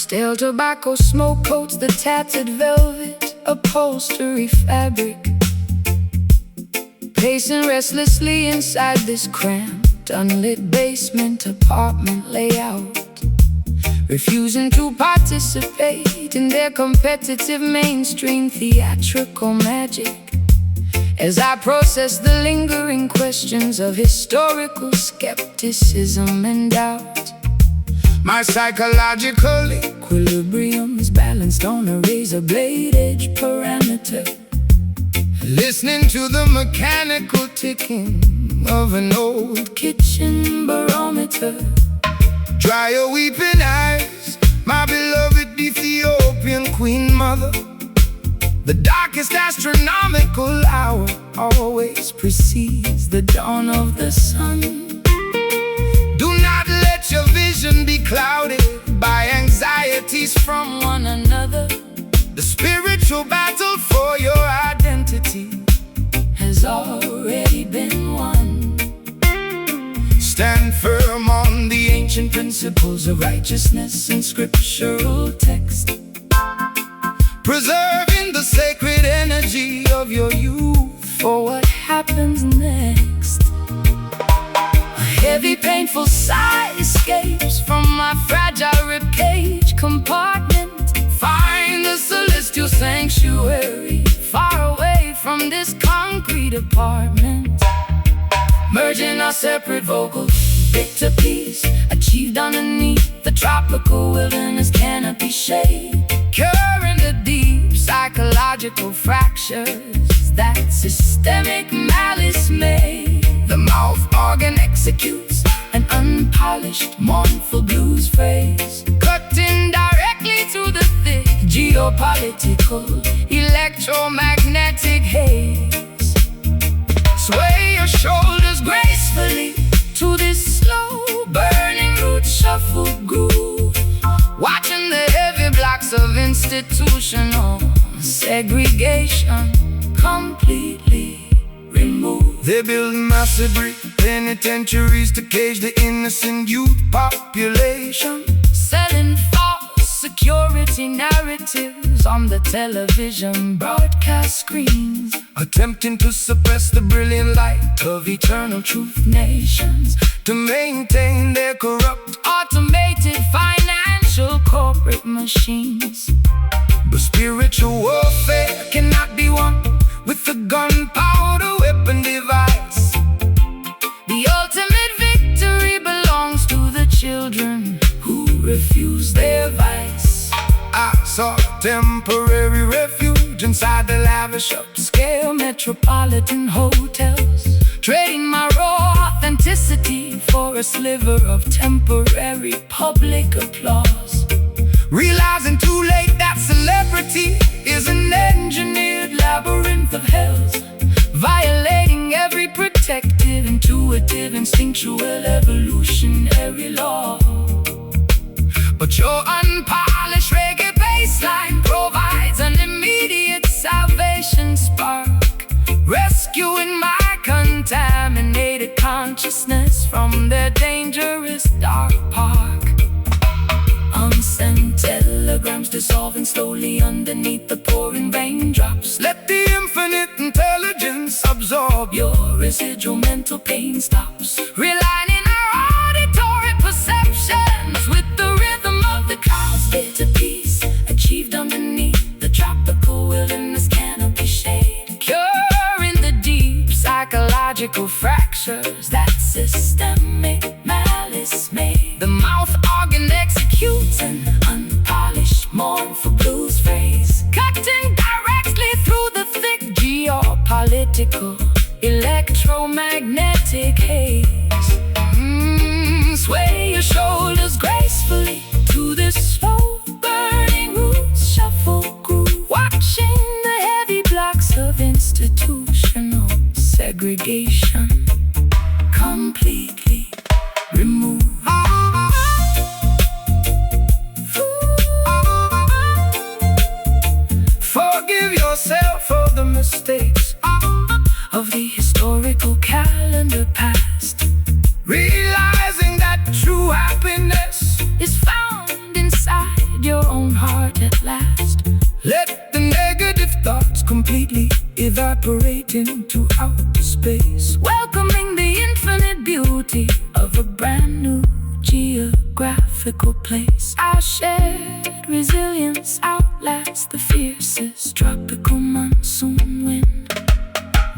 Stale tobacco smoke coats the tattered velvet upholstery fabric. Pacing restlessly inside this cramped, unlit basement apartment layout, refusing to participate in their competitive mainstream theatrical magic. As I process the lingering questions of historical skepticism and doubt, my psychological equilibrium is balanced on a razor blade edge parameter, listening to the mechanical ticking of an old kitchen barometer. Dry your weeping eyes, my beloved Ethiopian queen mother. The darkest astronomical hour always precedes the dawn of the sun. Do not let your vision be clouded by anxieties from one another. The spiritual battle for your identity has already been won. Stand firm on the ancient principles of righteousness and scriptural text, preserving the sacred energy of your youth for what happens next. A heavy, painful sigh escapes from my fragile ribcage compartment. Find the celestial sanctuary far away from this concrete apartment, merging our separate vocals, victor peace achieved underneath the tropical wilderness canopy shade, curing the deep psychological fractures that systemic malice made. The mouth organ executes an unpolished, mournful blues phrase, cutting directly through the thick geopolitical, electromagnetic haze. Sway your shoulders gracefully to this slow burning root shuffle groove, watching the heavy blocks of institutional segregation completely removed. They build massive penitentiaries to cage the innocent youth population, selling false security narratives on the television broadcast screens, attempting to suppress the brilliant light of eternal truth nations to maintain their corrupt, automated financial corporate machines. But spiritual warfare cannot be won with the gunpowder weapon device. The ultimate victory belongs to the children who refuse their vice. I sought temporary refuge inside the lavish upscale metropolitan hotels, trading my raw authenticity for a sliver of temporary public applause, realizing too late that celebrity is an engineered labyrinth of hells, violating every protective, intuitive, instinctual, evolutionary law. But your unpolished reggae bassline provides an immediate salvation spark, rescuing my contaminated consciousness from their dangerous dark park. Unsent telegrams dissolving slowly underneath the pouring raindrops. Let the infinite intelligence absorb your residual mental pain stops, realigning our auditory perceptions with the rhythm of the clouds. Bitter peace achieved underneath the tropical wilderness canopy shade, curing the deep psychological fractures that systemic malice made. The mouth organ executes an unpolished, mournful blues phrase, cutting directly through the thick geopolitical, electromagnetic haze. Sway your shoulders gracefully to this slow burning roots shuffle, segregation completely removed. Forgive yourself for the mistakes of the historical calendar past, realizing that true happiness is found inside your own heart at last. Let the negative thoughts completely evaporate into outer space, welcoming the infinite beauty of a brand new geographical place. Our shared resilience outlasts the fiercest tropical monsoon wind.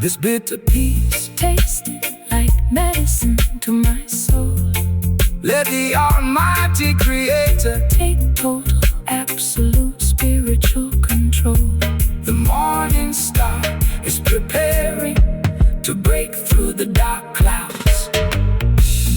This bitter peace tasted like medicine to my soul. Let the Almighty Creator take total, absolute spiritual control. The morning star is preparing to break through the dark clouds.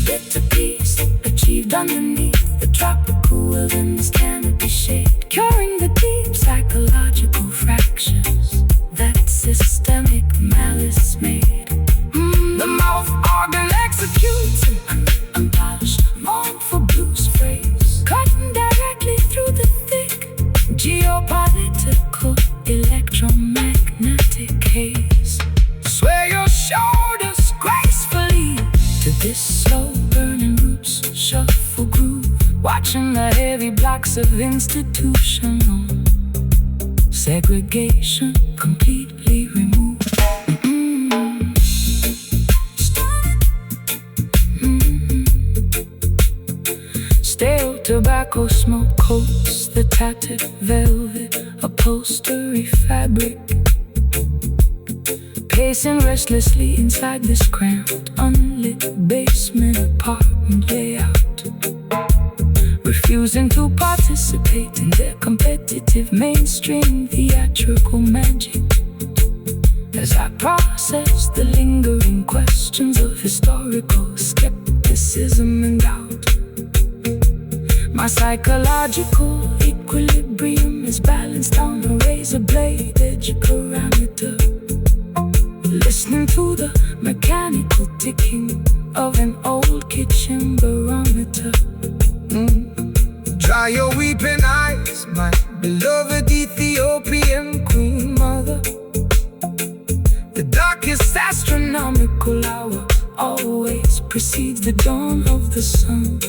Bitter peace achieved underneath the tropical wilderness canopy shade, curing the deep psychological fractures that systemic malice made. The mouth organ executes an unpolished, mournful blues phrase, cutting directly through the thick geopolitical electromagnetic haze. Sway your shoulders gracefully to this slow burning roots shuffle groove, watching the heavy blocks of institutional segregation completely removed. Stale tobacco smoke coats the tattered velvet upholstery fabric, pacing restlessly inside this cramped, unlit basement apartment layout, refusing to participate in their competitive mainstream theatrical magic. As I process the lingering questions of historical skepticism and doubt, my psychological equilibrium is balanced on a razor blade edge parameter, listening to the mechanical ticking of an old kitchen barometer. Dry your weeping eyes, my beloved Ethiopian queen mother. The darkest astronomical hour always precedes the dawn of the sun.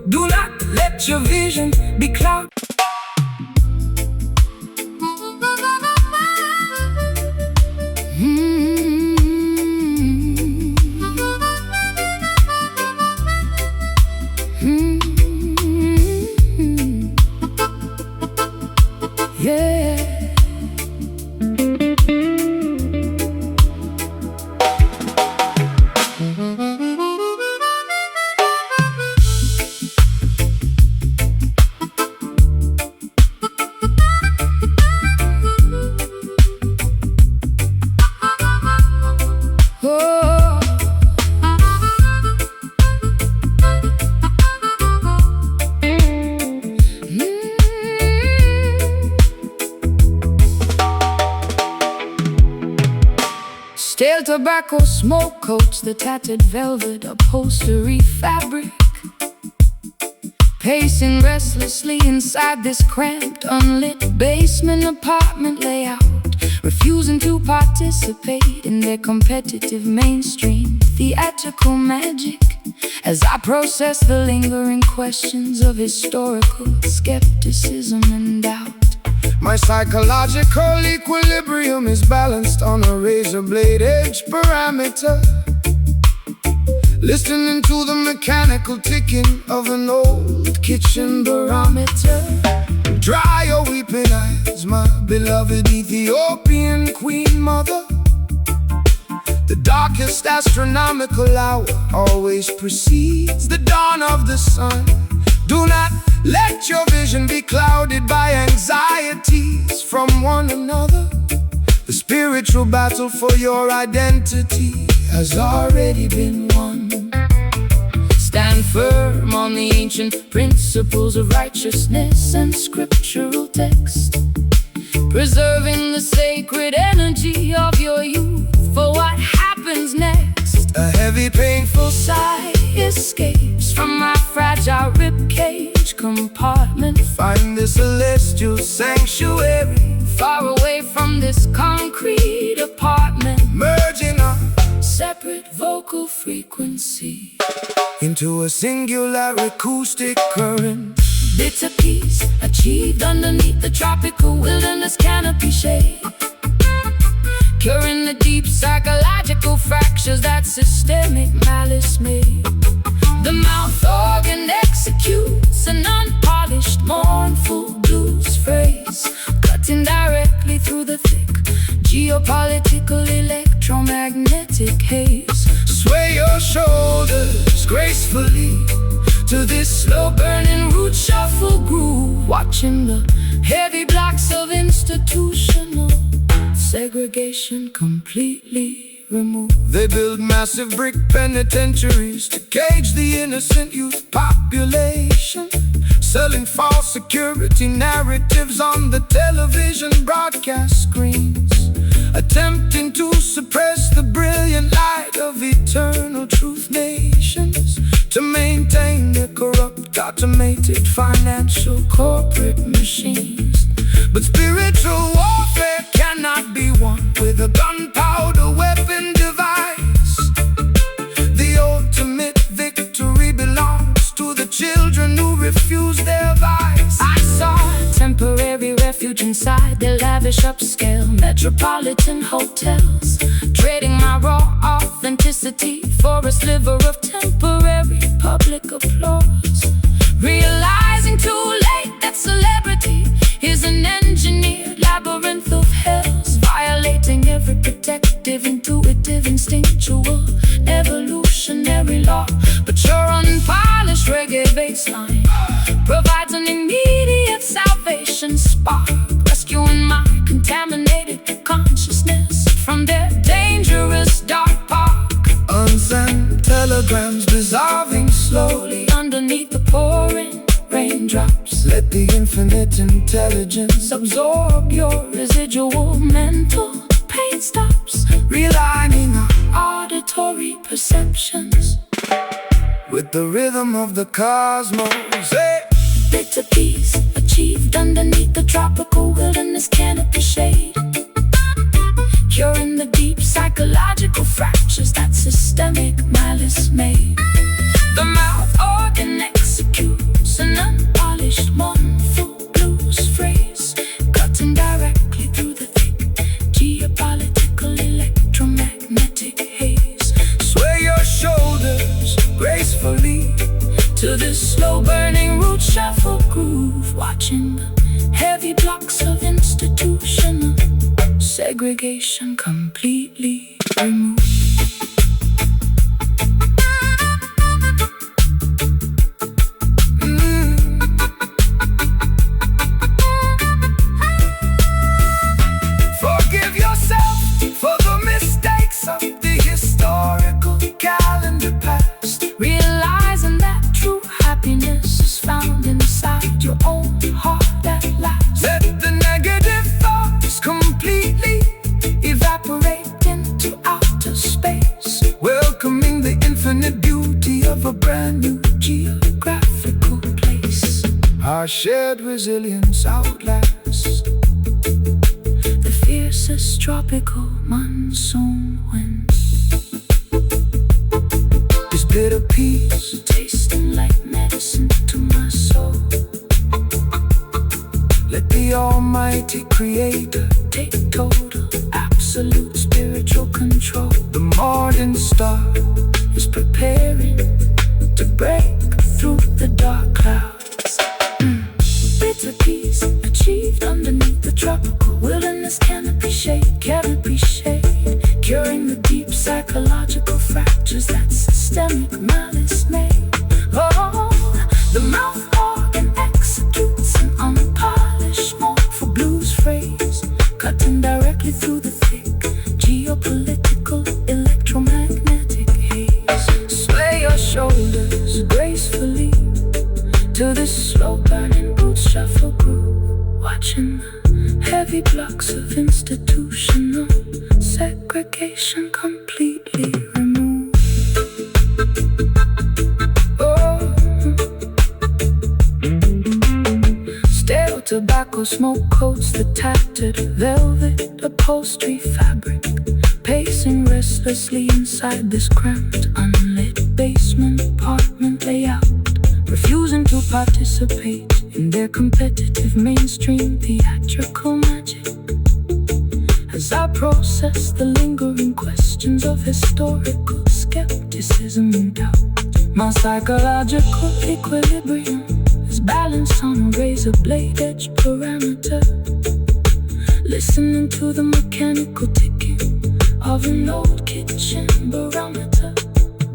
Do not let your vision be clouded. Stale tobacco smoke coats the tattered velvet upholstery fabric, pacing restlessly inside this cramped, unlit basement apartment layout, refusing to participate in their competitive mainstream theatrical magic. As I process the lingering questions of historical skepticism and doubt, my psychological equilibrium is balanced on a razor blade edge parameter, listening to the mechanical ticking of an old kitchen barometer. Dry your weeping eyes, my beloved Ethiopian queen mother. The darkest astronomical hour always precedes the dawn of the sun. Do not let your vision be clouded by anxieties from one another. The spiritual battle for your identity has already been won. Stand firm on the ancient principles of righteousness and scriptural text, preserving the sacred energy of your youth for what happens next. A heavy, painful Sigh escapes from my fragile ribcage compartment. find this celestial sanctuary, Far away from this concrete apartment, merging our separate vocal frequency into a singular acoustic current. bitter peace achieved underneath the tropical wilderness canopy shade, curing the deep psychological fractures that systemic malice made. The mouth organ executes an unpolished, mournful blues phrase, cutting directly through the thick geopolitical electromagnetic haze. Sway your shoulders gracefully to this slow-burning root shuffle groove, Watching the heavy blocks of institutional segregation completely removed. They build massive brick penitentiaries to cage the innocent youth population, selling false security narratives on the television broadcast screens, attempting to suppress the brilliant light of eternal truth nations, to maintain their corrupt, automated financial corporate machines. But spiritual warfare cannot be won with a gunpowder weapon device. The ultimate victory belongs to the children who refuse their vice. I saw temporary refuge inside their lavish upscale metropolitan hotels, trading my raw authenticity for a sliver of temporary public applause, realizing too late that celebrity is an engineered labyrinth of hells, violating every protective, intuitive, instinctual, evolutionary law. But your unpolished reggae baseline provides an immediate salvation spark, rescuing my contaminated consciousness from their dangerous dark park. Unsent telegrams dissolving slowly Underneath the pouring raindrops, let the infinite intelligence absorb your residual mental pain stops, realigning our auditory perceptions with the rhythm of the cosmos. Hey! bitter peace achieved underneath the tropical wilderness canopy shade, curing the deep psychological fractures that systemic malice made. The mouth organ executes an unpolished, mournful blues phrase, cutting directly through the thick geopolitical electromagnetic haze. Sway your shoulders gracefully To this slow-burning root shuffle groove, watching the heavy blocks of institutional segregation completely removed. Forgive yourself for the mistakes of the historical calendar past, Realizing that true happiness is found inside your own heart at last. let the negative thoughts completely Evaporate into outer space, welcoming the infinite beauty of a brand new geographical place. Our shared resilience outlasts The fiercest tropical monsoon winds, this bitter peace, tasting like medicine to my soul. let the Almighty Creator Take total, absolute spiritual control. the morning star Is preparing to break through the dark clouds. Bitter peace achieved underneath the tropical wilderness canopy shade, curing the deep psychological fractures that systemic malice made. Oh, the mouth organ executes an unpolished, mournful blues phrase, cutting directly through the thick geopolitical electromagnetic haze. Sway your shoulders gracefully to this slow-burning boot shuffle groove, watching the heavy blocks of institutional segregation completely removed. Oh. Stale tobacco smoke coats the tattered velvet upholstery fabric, pacing restlessly inside this cramped, unlit basement apartment layout, refusing to participate in their competitive mainstream theatrical magic. As I process the lingering questions of historical skepticism and doubt, my psychological equilibrium is balanced on a razor blade edge parameter, listening to the mechanical ticking of an old kitchen barometer.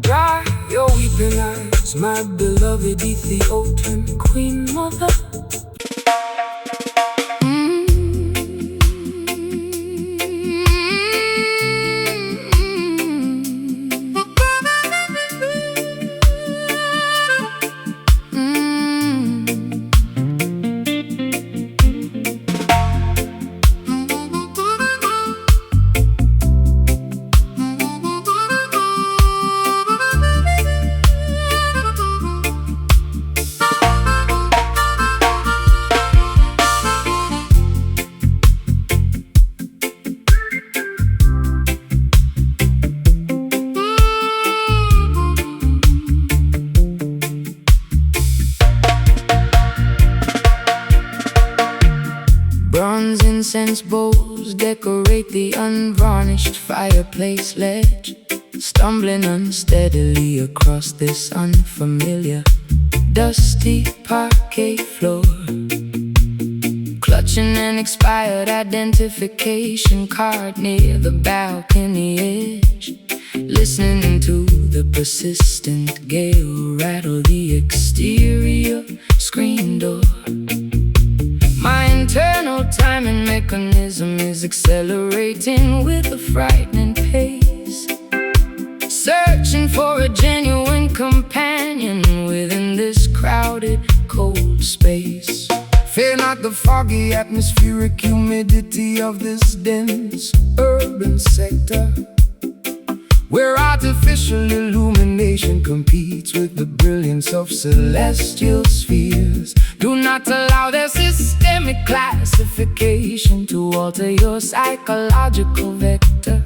Dry your weeping eyes, my beloved Ethiopian Queen Mother. Bronze incense bowls decorate the unvarnished fireplace ledge, stumbling unsteadily across this unfamiliar, dusty parquet floor, clutching an expired identification card near the balcony edge, listening to the persistent gale rattle the exterior screen door. My internal timing mechanism is accelerating with a frightening pace, searching for a genuine companion within this crowded, cold space. Fear not the foggy atmospheric humidity of this dense urban sector, where artificial illumination competes with the brilliance of celestial spheres. Do not allow their systemic classification to alter your psychological vector.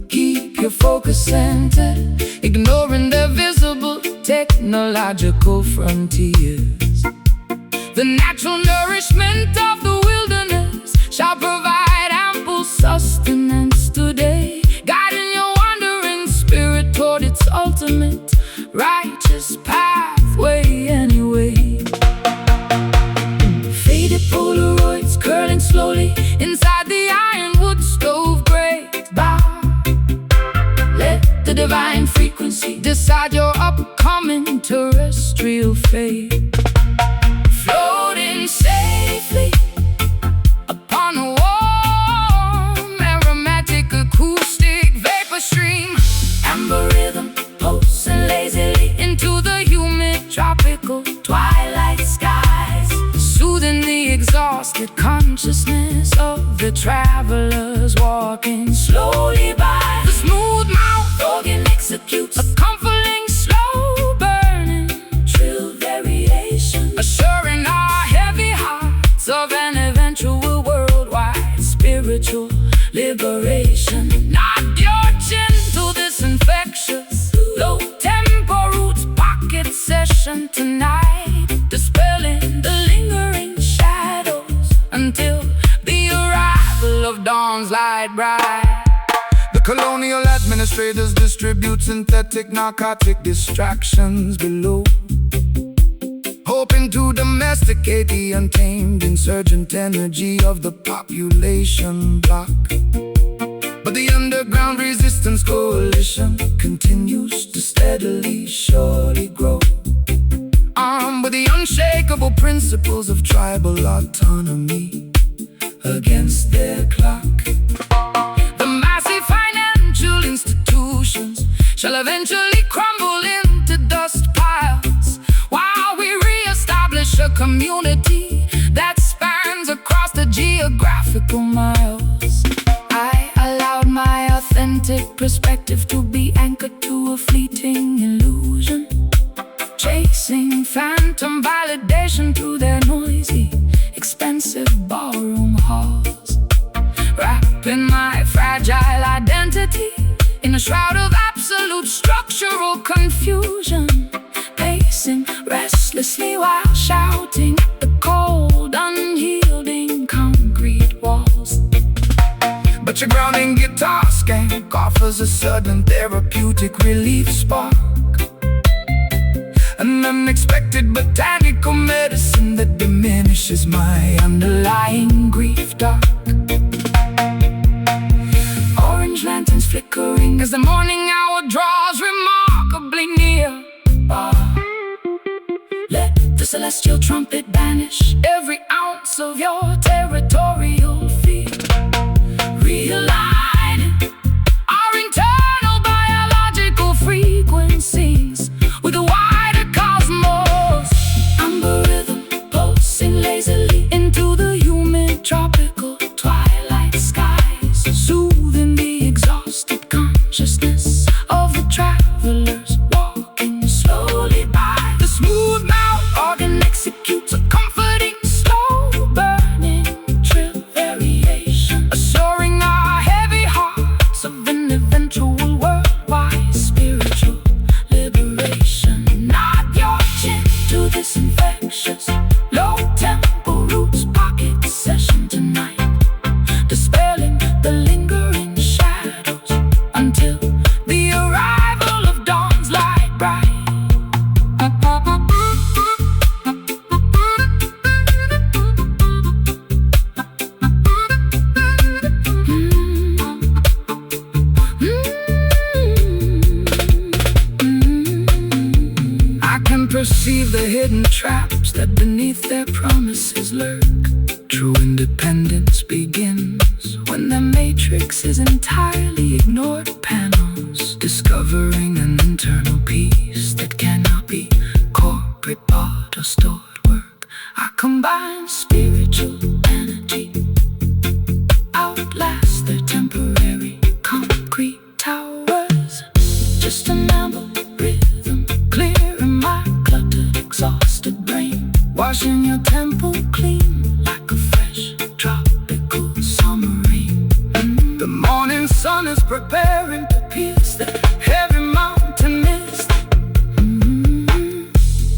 Keep your focus centered, ignoring the visible technological frontiers. The natural nourishment of the wilderness shall provide ample sustenance today, guiding your wandering spirit toward its ultimate righteous pathway anyway. Faded Polaroids curling slowly inside the ironwood stove grate bar. Let the divine frequency decide your upcoming terrestrial fate. Floating safely upon a warm, aromatic, acoustic vapor stream, amber rhythm pulsing lazily into the humid tropical twilight skies, soothing the exhausted consciousness of the travelers walking slowly by. The smooth mouth organ executes a comforting, slow burning trill variation, assuring our heavy hearts of an eventual worldwide spiritual liberation. Nod your chin to this infectious low tempo roots pocket session tonight, dispelling the lingering shadows until the arrival of dawn's light bright. The colonial administrators distribute synthetic narcotic distractions below, hoping to domesticate the untamed insurgent energy of the population bloc. But the underground resistance coalition continues to steadily, surely grow, armed with the unshakable principles of tribal autonomy against their clock. The massive financial institutions shall eventually crumble into dust piles, while we re-establish a community that spans across the geographical miles. I allowed my authentic perspective to be anchored to a fleeting illusion. Chasing phantom validation through their noisy, expensive ballroom halls. Wrapping my fragile identity in a shroud of absolute structural confusion. Pacing restlessly while shouting at the cold, unyielding concrete walls. But your grounding guitar skank offers a sudden therapeutic relief spark, an unexpected botanical medicine that diminishes my underlying grief dark. Orange lanterns flickering as the morning hour draws remarkably near. Let the celestial trumpet banish every ounce of your territorial fear. Realigning our internal biological frequencies with a wider cosmos. Amber rhythm pulsing lazily into the humid tropical twilight skies, soothing the exhausted consciousness of the travelers walking slowly by. The smooth mouth organ executes a comforting, slow burning trill variation, assuring our heavy hearts of an eventual worldwide spiritual liberation. Nod your chin to this infectious, low tempo roots pocket session tonight, dispelling the lingering shadows until the arrival of dawn's light bright. I can perceive the hidden traps that beneath their promises lurk. True independence begins when the matrix is entirely ignored. Panels discovering an internal peace that cannot be corporate bought or stored work. I combine spiritual energy, outlast their temporary concrete towers. Just an amber rhythm clearing my cluttered, exhausted brain, washing your temple clean like a fresh tropical summer rain. The morning sun is preparing to pierce the heavy mountain mist.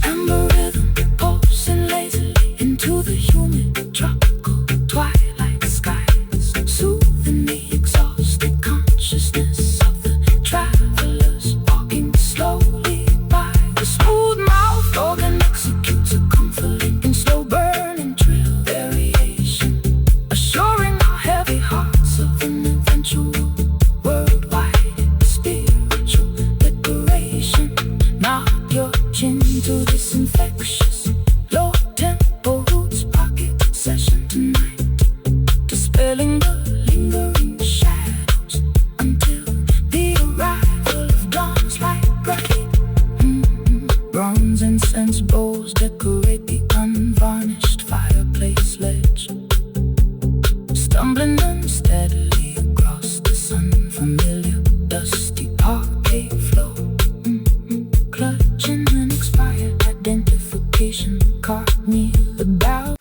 Amber rhythm pulsing lazily into the humid tropical twilight skies, soothing the exhausted consciousness of the travelers walking slowly by. The smooth mouth organ executes a comforting and slow burning trill variation, assuring our heavy hearts of an eventual worldwide spiritual liberation. Nod your chin to this infectious, low tempo roots pocket session tonight, dispelling the lingering shadows until the arrival of dawn's light bright. Bronze incense bowls decorate the unvarnished fireplace ledge, stumbling unsteadily across the sun-familiar dusty parquet floor. Clutching an expired identification card near the bow.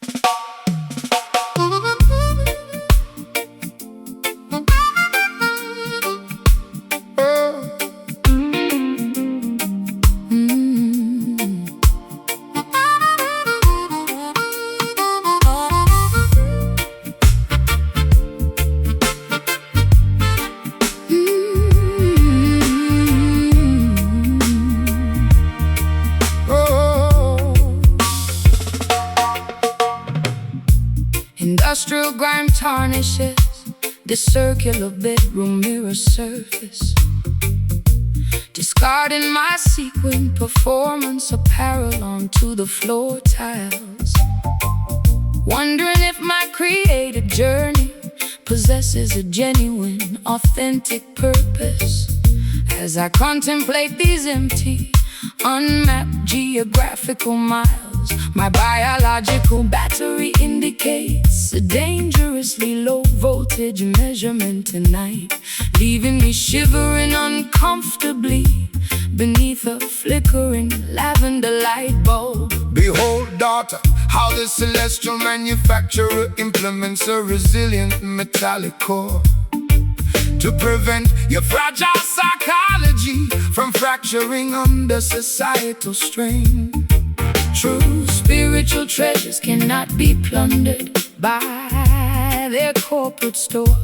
Industrial grime tarnishes the circular bedroom mirror surface, discarding my sequin performance apparel onto the floor tiles. Wondering if my creative journey possesses a genuine, authentic purpose. As I contemplate these empty, unmapped geographical miles, my biological battery indicates a dangerously low voltage voltage measurement tonight, leaving me shivering uncomfortably beneath a flickering lavender light bulb. Behold, daughter, how the celestial manufacturer implements a resilient metallic core to prevent your fragile psychology from fracturing under societal strain. True spiritual treasures cannot be plundered by their corporate store.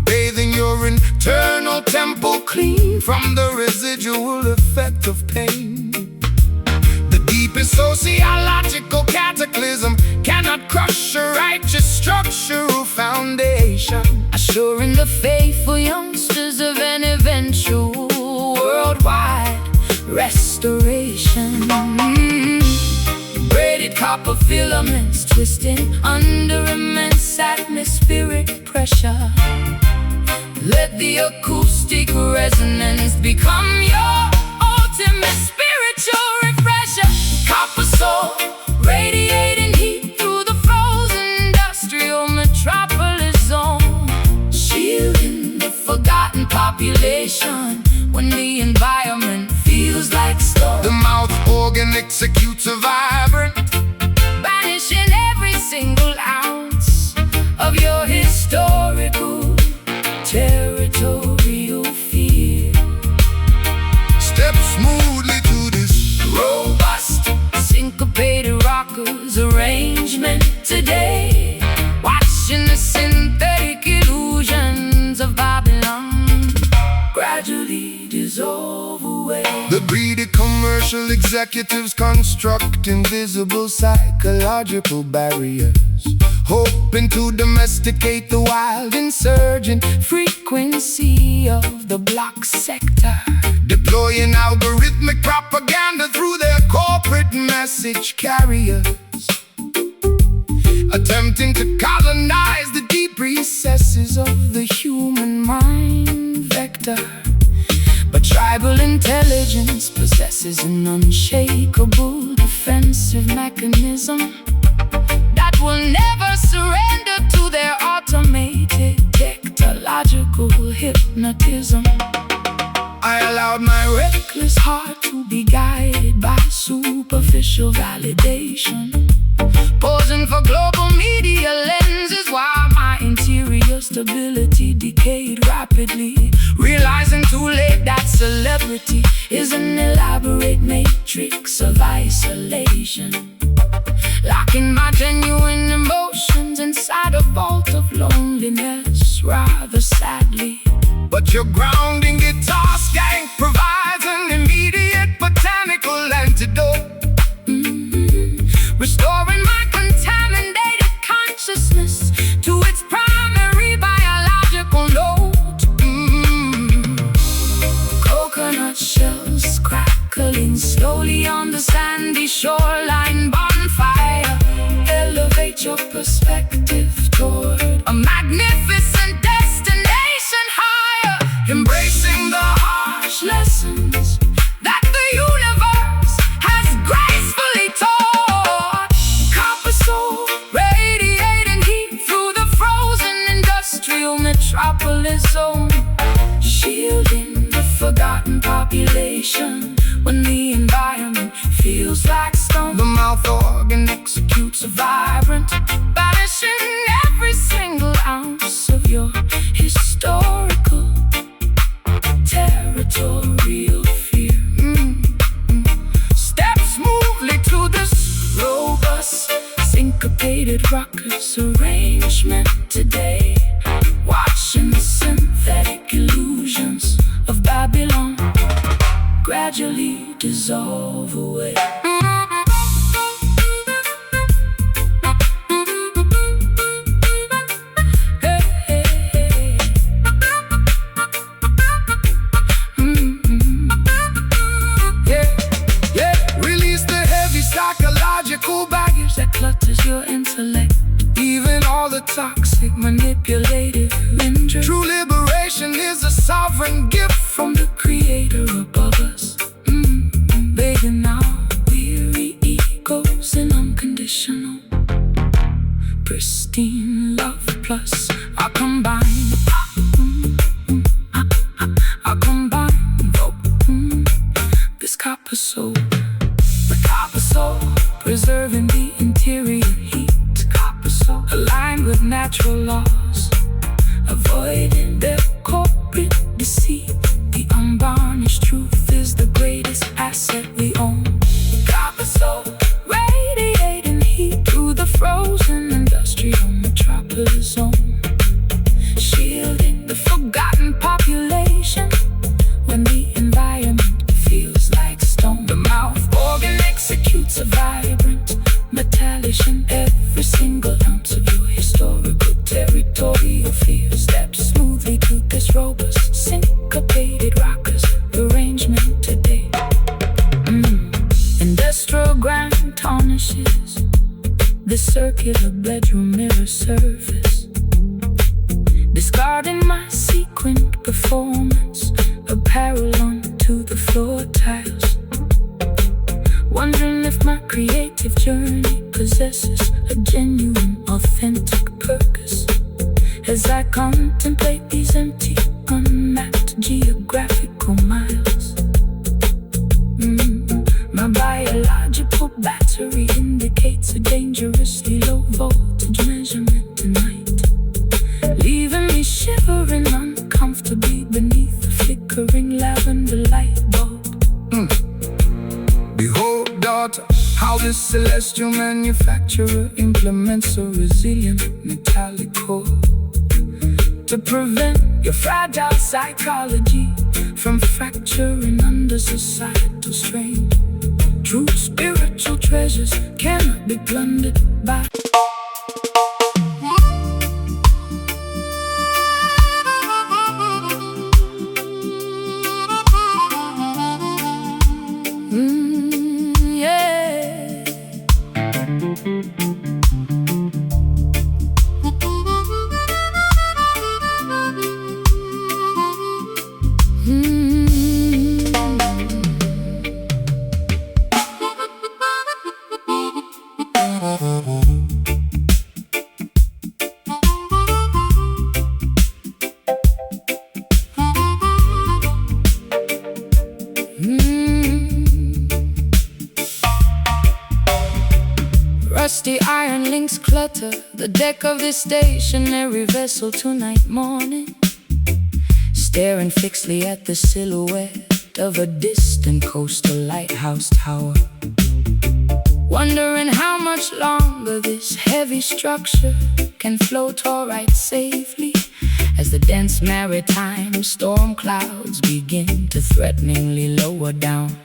Bathing your internal temple clean from the residual effect of pain. The deepest sociological cataclysm cannot crush a righteous structural foundation, assuring the faithful youngsters of an eventual worldwide restoration. Braided copper filaments twisting under immense atmospheric pressure. Let the acoustic resonance become your ultimate spiritual refresher. Copper soul, radiating heat through the frozen industrial metropolis zone, shielding the forgotten population when the environment feels like stone. The mouth organ executes a vibrant, banishing every single ounce of your historical territorial fear. step smoothly to this Robust, syncopated rockers arrangement today, watching the synthetic illusions of Babylon gradually dissolve away. The greedy commercial executives construct invisible psychological barriers, hoping to domesticate the wild insurgent Frequency of the block sector, deploying algorithmic propaganda through their corporate message carriers, attempting to colonize the deep recesses of the human mind vector. But tribal intelligence possesses an unshakable defensive mechanism that will never surrender to their automated technological hypnotism. I allowed my Reckless heart to be guided by superficial validation, posing for global media lenses while my interior stability decayed rapidly, realizing too late that celebrity is an elaborate matrix of isolation, locking my genuine emotions inside a vault of loneliness, rather sadly. But your grounding guitar skank provides an immediate botanical antidote, Restoring my contaminated consciousness to its primary biological note. Coconut shells crackling slowly on the sandy shoreline bonfire elevate your perspective toward a magnificent destination higher, embracing the harsh lessons that the universe has gracefully taught. Copper soul, radiating heat through the frozen industrial metropolis zone, shielding the forgotten population when the environment feels like stone. the mouth organ Executes a vibrant, banishing every single ounce of your historical territorial fear. Step smoothly to this robust, syncopated rockers arrangement today, watching the synthetic illusions of Babylon gradually dissolve away. release the heavy psychological baggage That clutters your intellect, even all the toxic manipulative injury true liberation is a sovereign gift from the creator above us, bathing our weary egos in unconditional, pristine love plus I combine, I combine this copper soul, the copper soul, preserving the interior heat. Copper soul, aligned with natural laws, avoiding their corporate deceit. The unvarnished truth is the greatest asset we own. Copper soul, radiating heat through the frozen industrial metropolis zone, shielding the forgotten population when the environment feels like stone. The mouth organ executes a vibrant metallician. Every single ounce of your historical territorial fear steps smoothly to this robust syncopated rockers arrangement today. Industrial grind tarnishes the circular bedroom mirror surface, discarding my sequined performance, apparel onto the floor tiles. Wondering if my creative journey possesses a genuine, authentic purpose, as I contemplate these empty, unmapped geographical miles. My biological battery indicates a dangerously low voltage measurement tonight, leaving me shivering uncomfortably beneath the flickering lavender light bulb. Behold, daughter, how this celestial manufacturer implements a resilient metallic core to prevent your fragile psychology from fracturing under societal strain. True spiritual treasures cannot be plundered by rusty iron links clutter the deck of this stationary vessel tonight morning, staring fixedly at the silhouette of a distant coastal lighthouse tower, wondering how much longer this heavy structure can float all right safely as the dense maritime storm clouds begin to threateningly lower down.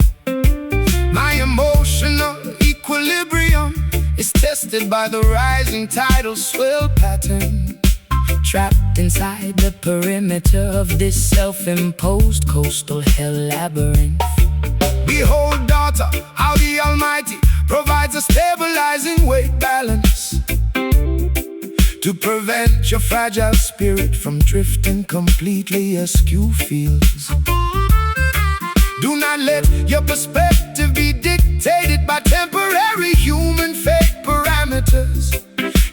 My emotional equilibrium is tested by the rising tidal swell pattern, trapped inside the perimeter of this self-imposed coastal hell labyrinth. Behold, daughter, how the Almighty provides a stabilizing weight balance to prevent your fragile spirit from drifting completely askew fields. Do not let your perspective be dictated by temporary human fate parameters.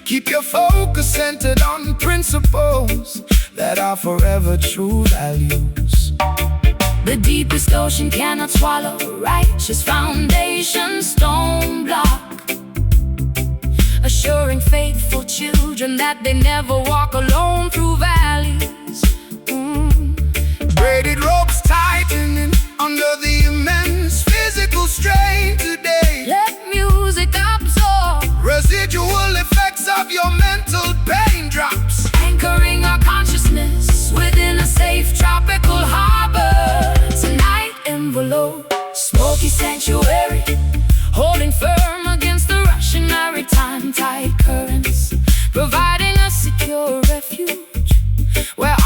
Keep your focus centered on principles that are forever true values. The deepest ocean cannot swallow a righteous foundation stone block, assuring faithful children that they never walk alone through valleys. Braided ropes tightening under the immense physical strain today. Let music absorb residual effects of your mental pain drops, anchoring our consciousness within a safe tropical harbor. Tonight envelope, smoky sanctuary, holding firm against the rushing maritime tide currents, providing a secure refuge where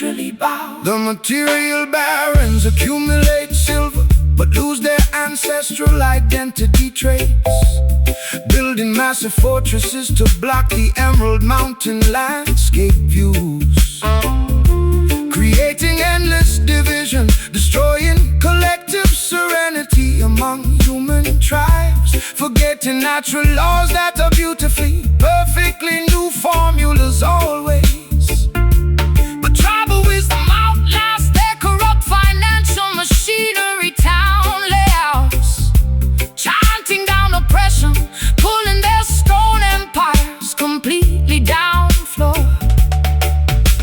naturally bow. The material barons accumulate silver, but lose their ancestral identity traits, building massive fortresses to block the emerald mountain landscape views, creating endless division, destroying collective serenity among human tribes, forgetting natural laws that are beautifully, perfectly new formulas always. But tribal wisdom outlasts their corrupt financial machinery, town layouts, chanting down oppression, pulling their stone empires completely down floor.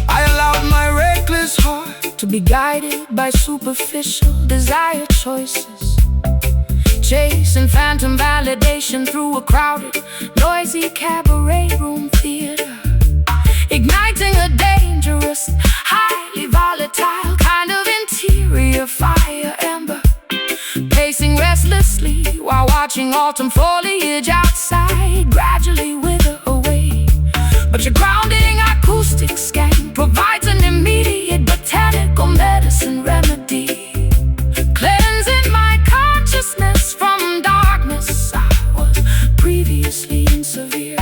I allowed my reckless heart to be guided by superficial desire choices, chasing phantom validation through a crowded, noisy cabaret room theater, igniting a dangerous, highly volatile kind of interior fire ember, pacing restlessly while watching autumn foliage outside gradually wither away. But your grounding acoustic scan provides an immediate botanical medicine remedy, cleansing my consciousness from darkness I was previously in severe.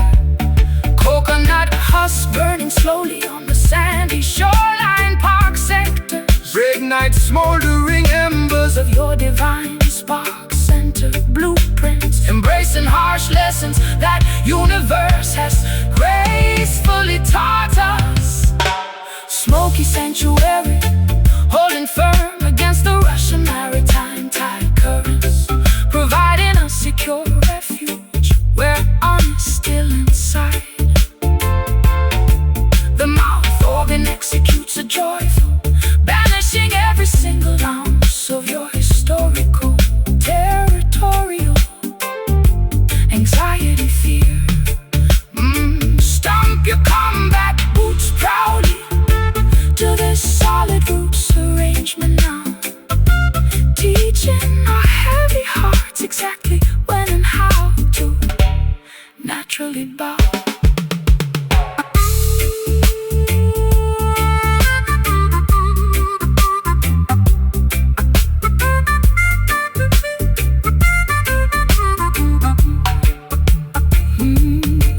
Coconut husks burning slowly on the sandy shoreline park sectors, reignite smoldering embers of your divine spark center blueprints, embracing harsh lessons that universe has gracefully taught us. Smoky sanctuary, holding firm against the Russian maritime tide currents, providing a secure refuge where honest still inside. The mouth organ executes a joyful, banishing every single ounce of your historical, territorial anxiety, fear. Stomp your combat boots proudly to this solid roots arrangement now, teaching our heavy hearts exactly when and how to naturally bow.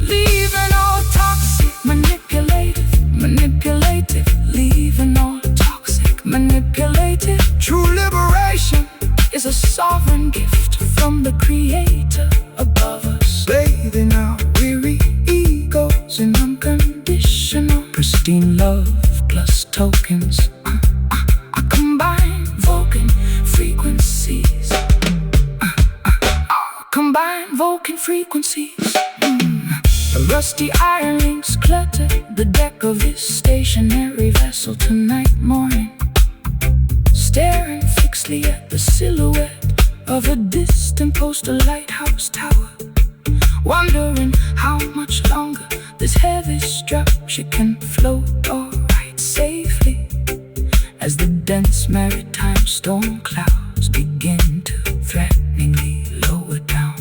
Leaving all toxic, manipulative, leaving all toxic, manipulative. True liberation is a sovereign gift from the Creator above us, bathing our weary egos in unconditional, pristine love plus tokens. I combine Vulcan frequencies. Combine Vulcan frequencies. The rusty iron links clutter the deck of this stationary vessel tonight morning, staring fixedly at the silhouette of a distant postal lighthouse tower, wondering how much longer this heavy structure can float or ride safely as the dense maritime storm clouds begin to threateningly lower down.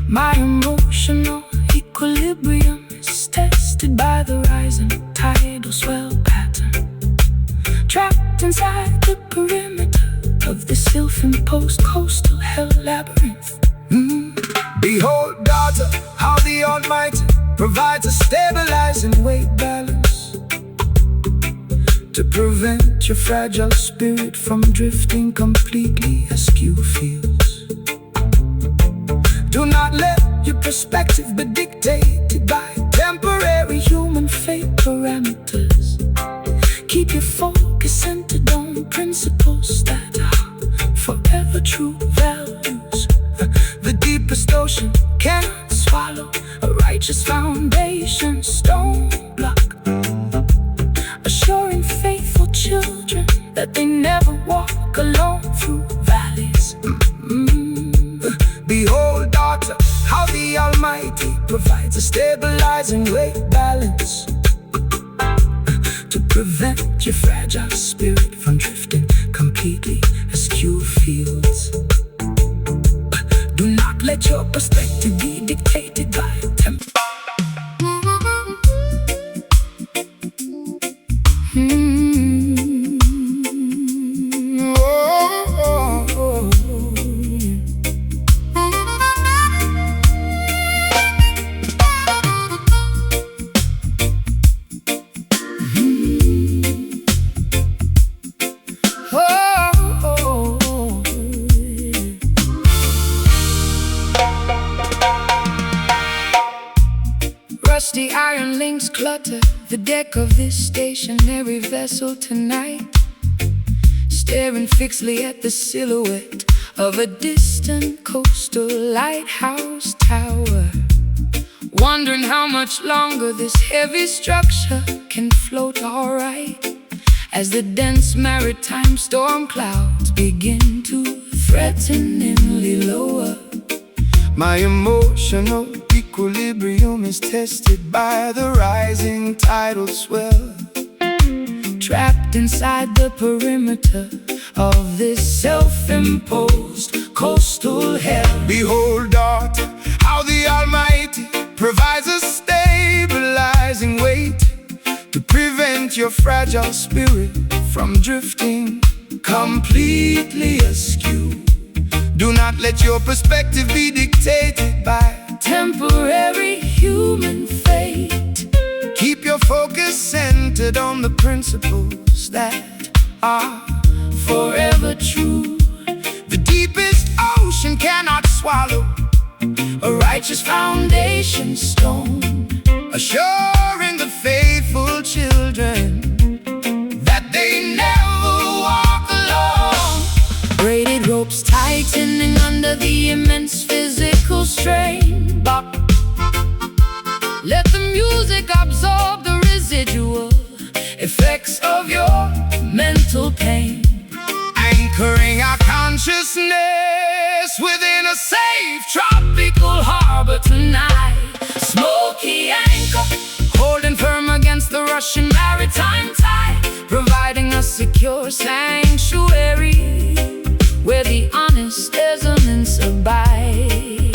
My emotional equilibrium is tested by the rising tidal swell pattern, trapped inside the perimeter of this self-imposed coastal hell labyrinth. Behold, daughter, how the Almighty provides a stabilizing weight balance to prevent your fragile spirit from drifting completely askew fields. Do not let your perspective be dictated by temporary human fate parameters. Keep your focus centered on principles that are forever true values. The deepest ocean cannot swallow a righteous foundation stone block, assuring faithful children that they never walk alone through valleys. Behold, daughter, how the Almighty provides a stabilizing weight balance to prevent your fragile spirit from drifting completely askew fields. Do not let your perspective be dictated by temper. water the deck of this stationary vessel tonight, staring fixedly at the silhouette of a distant coastal lighthouse tower, wondering how much longer this heavy structure can float alright, as the dense maritime storm clouds begin to threateningly lower. My emotional equilibrium is tested by the rising tidal swell, trapped inside the perimeter of this self-imposed coastal hell. Behold, daughter, how the Almighty provides a stabilizing weight to prevent your fragile spirit from drifting completely askew. Do not let your perspective be dictated by temporary human fate. Keep your focus centered on the principles that are forever true. The deepest ocean cannot swallow a righteous foundation stone, assuring the faithful children that they never walk alone. Braided ropes tightening under the immense physical strain. Bop. Let the music absorb the residual effects of your mental pain, anchoring our consciousness within a safe tropical harbor tonight. Smoky anchor, holding firm against the rushing maritime tide, providing a secure sanctuary where the honest elements abide.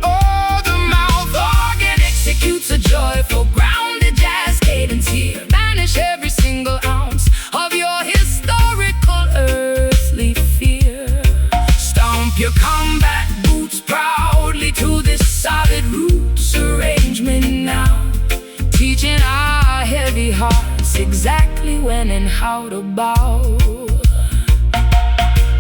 Oh, the mouth organ executes a joyful, grounded jazz cadence here. Banish every single ounce of your historical earthly fear. Stomp your Combat boots proudly to this solid roots arrangement now, teaching our heavy hearts exactly when and how to bow.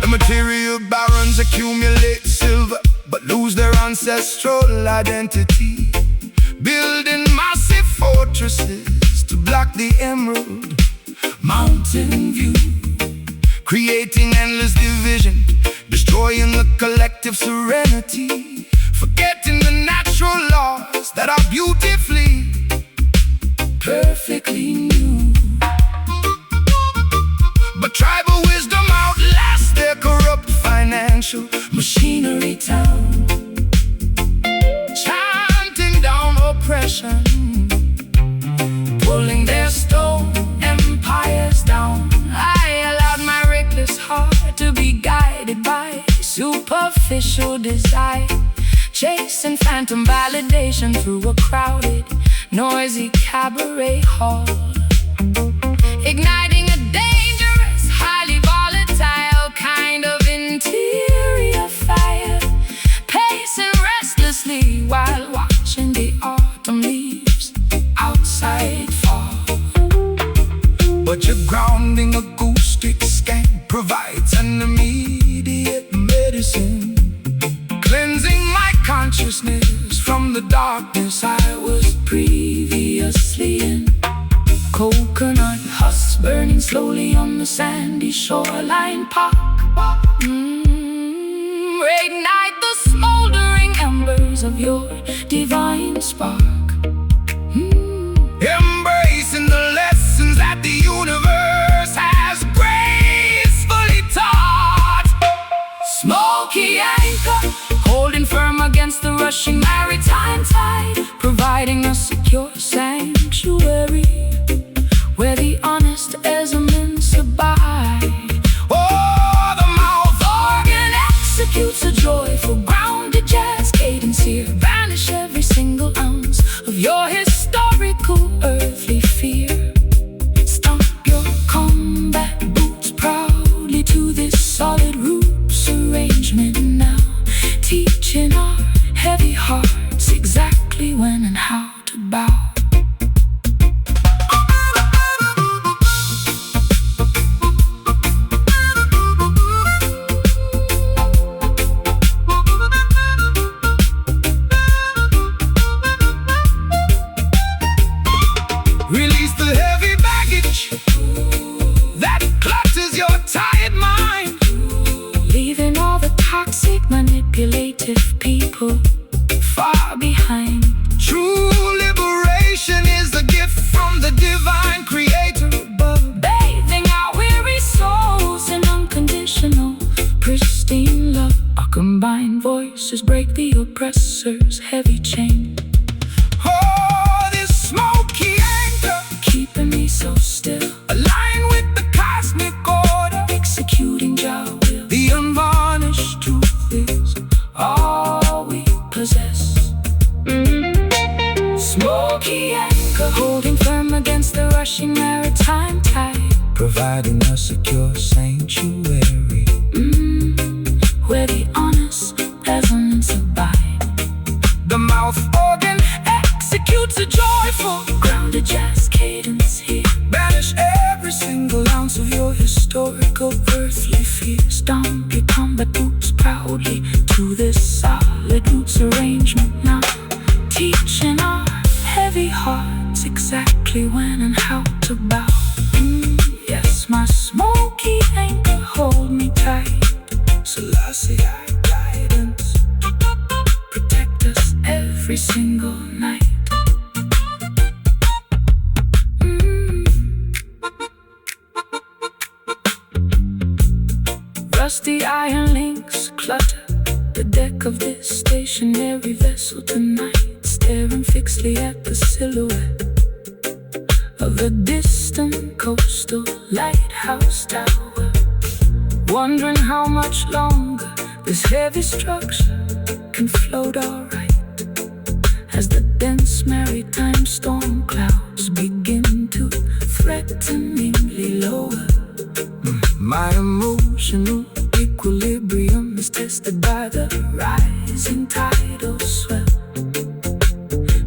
The material barons accumulate silver but lose their ancestral identity, building massive fortresses to block the emerald mountain view, creating endless division, destroying the collective serenity, forgetting the natural laws that are beautifully, perfectly new. But tribal wisdom outlasts their corrupt financial machinery town, chanting down oppression, pulling their stone empires down. I allowed my reckless heart to be guided by superficial desire, chasing phantom validation through a crowded, noisy cabaret hall, igniting a dangerous, highly volatile kind of interior fire, pacing restlessly while watching the autumn leaves outside fall. But your grounding acoustic scan provides an immediate medicine, cleansing my consciousness from the darkness I was previously in. Coconut husks burning slowly on the sandy shoreline park. Reignite the smoldering embers of your divine spark. Embracing the lessons that the universe has gracefully taught. Smoky anchor, holding firm against the rushing maritime tide, providing a secure sanctuary where the honest elements abide. Oh, the mouth organ executes a joyful, grounded jazz cadence here. Banish every single ounce of your historical earthly fear. Stomp your combat boots proudly to this solid roots arrangement now, teaching our heavy hearts exactly when and how to bow. Release the heavy baggage that clutters your tired mind, leaving all the toxic, manipulative people far behind. True liberation is a gift from the divine creator above, bathing our weary souls in unconditional, pristine love. Our combined voices break the oppressor's heavy chain. Oh, this smoky anchor keeping me so still, aligned with the cosmic order, executing Jah will. the unvarnished truth is All we possess. Smoky anchor holding firm against the rushing maritime tide, providing a secure sanctuary where the honest peasants abide. The mouth organ Executes a joyful, grounded jazz cadence here. banish every single ounce of your Historical earthly fears. Stomp your combat boots proudly to this solid roots arrangement now, teaching our heavy hearts exactly when and how to bow. Yes, my smoky anchor, hold me tight. Selassie Guidance, protect us every single night. Rusty iron links clutter the deck of this stationary vessel tonight, staring fixedly at the silhouette of a distant coastal lighthouse tower, wondering how much longer this heavy structure can float alright as the dense maritime storm clouds begin to threateningly lower. My emotional equilibrium is tested by the rising tidal swell,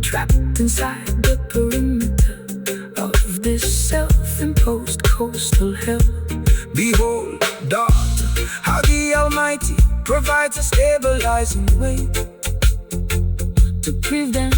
trapped inside the perimeter of this self-imposed coastal hell. Behold, daughter, how the Almighty provides a stabilizing weight to prevent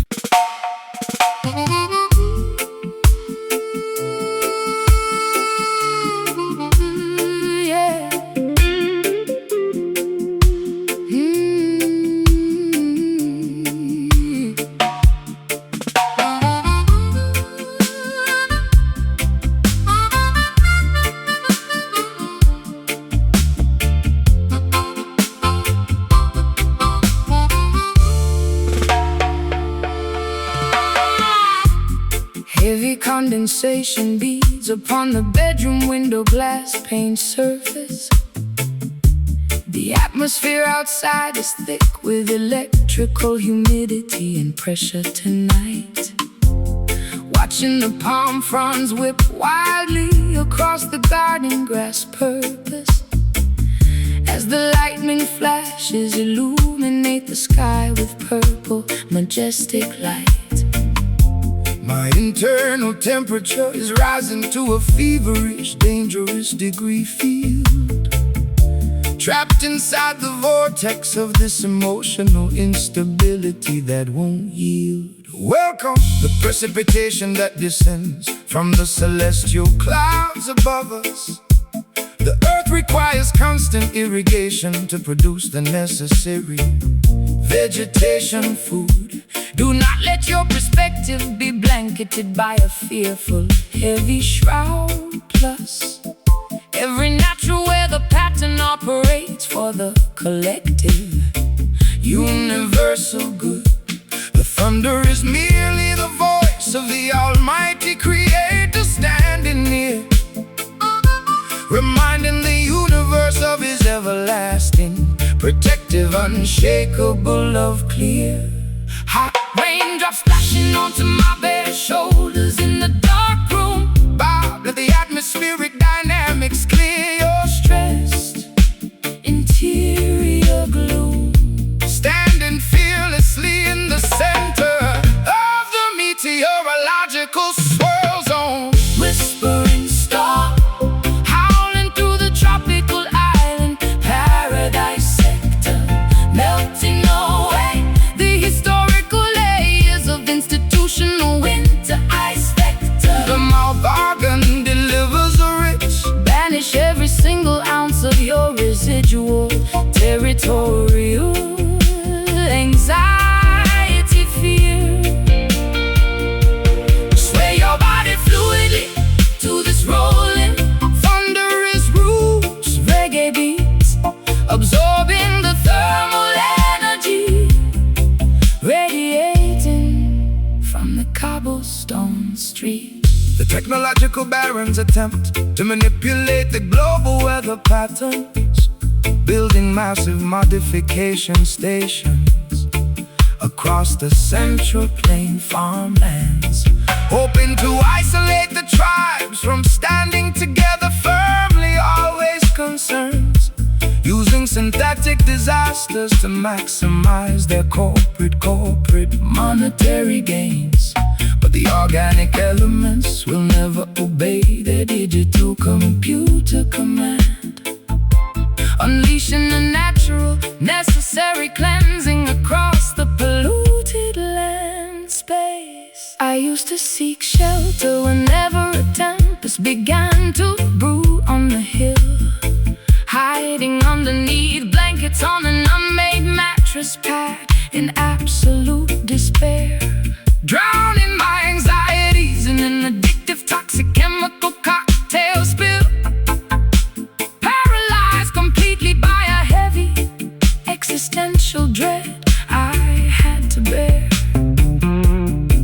heavy condensation beads upon the bedroom window glass pane surface. The atmosphere outside is thick with electrical humidity and pressure tonight. Watching the palm fronds whip wildly across the garden grass purpose as the lightning flashes illuminate the sky with purple, majestic light. My internal temperature is rising to a feverish, dangerous degree field, trapped inside the vortex of this emotional instability that won't yield. Welcome the precipitation that descends from the celestial clouds above us. The earth requires constant irrigation to produce the necessary vegetation food. Do not let your perspective be blanketed by a fearful, heavy shroud. Plus, every natural weather pattern operates for the collective, universal good. The thunder is merely the voice of the Almighty Creator standing near, reminding the universe of His everlasting, protective, unshakable love clear. Hot raindrops splashing onto my bare shoulders in the dark room. Bow, let the atmospheric dynamics clear your Stressed interior gloom, standing fearlessly in the center of the meteorological swirl zone. whispering star howling through the tropical island paradise sector, melting away the historical layers of institutional winter ice vector. Technological barons attempt to manipulate the global weather patterns, building massive modification stations across the Central Plain farmlands, hoping to isolate the tribes from standing together firmly. Always concerns using synthetic disasters to maximize their corporate monetary gains. But the organic elements will never obey their digital computer command, unleashing a natural, necessary cleansing across the polluted land space. I used to seek shelter whenever a tempest began to brew on the hill, hiding underneath blankets on an unmade mattress pad in absolute despair, drowning my anxieties in an addictive toxic chemical cocktail spill, paralyzed completely by a heavy existential dread I had to bear.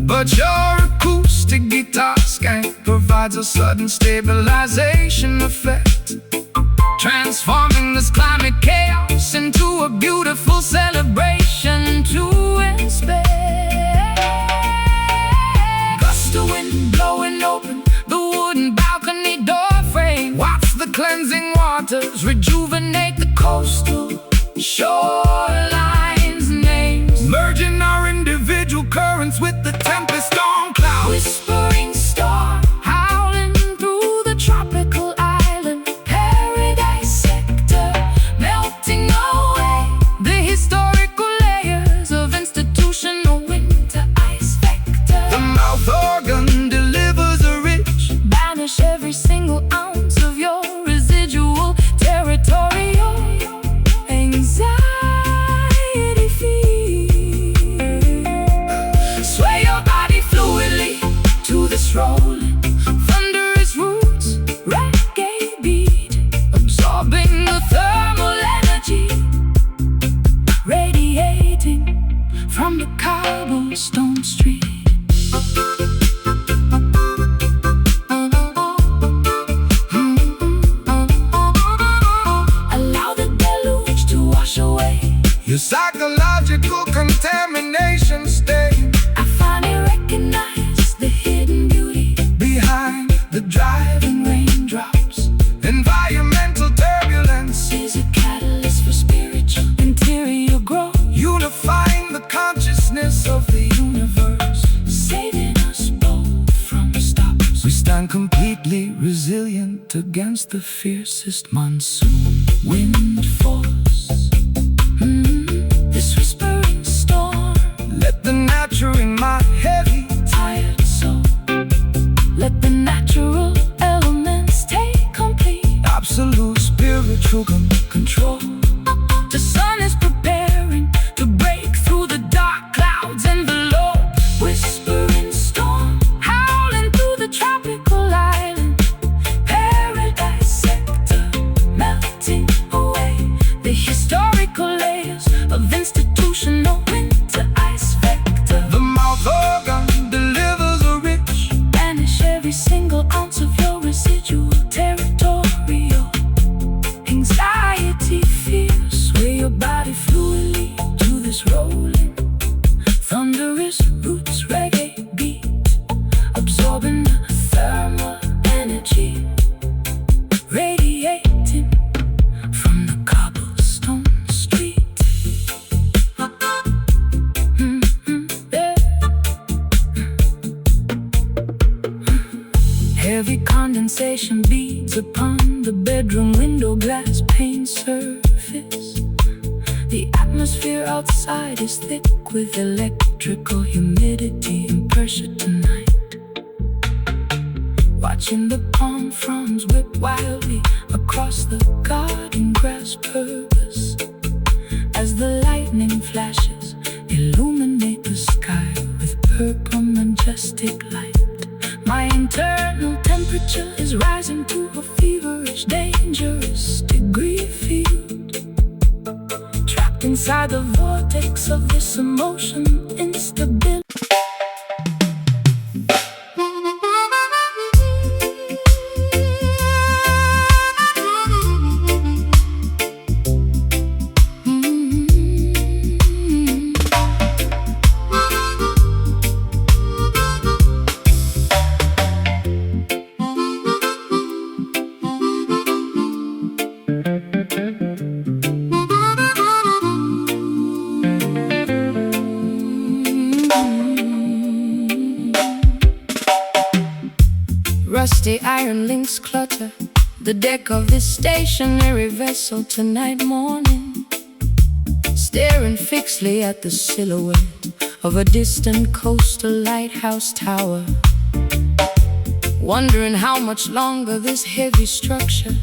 But your acoustic guitar skank provides a sudden stabilization effect, transforming this climate chaos into a beautiful celebration to inspire. Gust of wind blowing open the wooden balcony door frame, watch the cleansing waters rejuvenate the coastal shorelines, names merging our individual currents with the tempest storm cloud. Whispering storm howling through the tropical island paradise sector, melting away the historical layers of institutional winter ice vector. The mouth organ delivers a rich, banish every single ounce of your residual territorial anxiety feed. Sway your body fluidly to this rolling, thunderous roots reggae beat, absorbing the thermal energy radiating from the cobblestone street. Allow the deluge to wash away your psychological contamination stain. I finally recognize the hidden beauty behind the driving raindrops. Environmental turbulence is a catalyst for spiritual interior growth, unifying the consciousness of the universe, saving us both from stops. We stand completely resilient against the fiercest monsoon wind force. This whispering storm, let the natural in my heavy, tired soul, let the natural elements take complete, absolute spiritual control. The sun is preparing to break through the dark clouds envelope. Whispering storm howling through the tropical island paradise sector, melting away the historical layers of institutional winter ice vector. The mouth organ delivers a rich, banish every single ounce of your residual territorial anxiety fears. Sway your body fluidly to this rolling, thunderous roots reggae beat, absorbing the thermal energy radiating from the cobblestone street. Heavy condensation beads upon the bedroom window glass pane surface. The atmosphere outside is thick with electrical humidity and pressure tonight. Watching the palm fronds whip wildly across the garden grass purpose, as the lightning flashes illuminate the sky with purple majestic light. My internal temperature is rising to a feverish, dangerous degree field, trapped inside the vortex of this emotion instability. Rusty iron links clutter the deck of this stationary vessel tonight morning, staring fixedly at the silhouette of a distant coastal lighthouse tower, wondering how much longer this heavy structure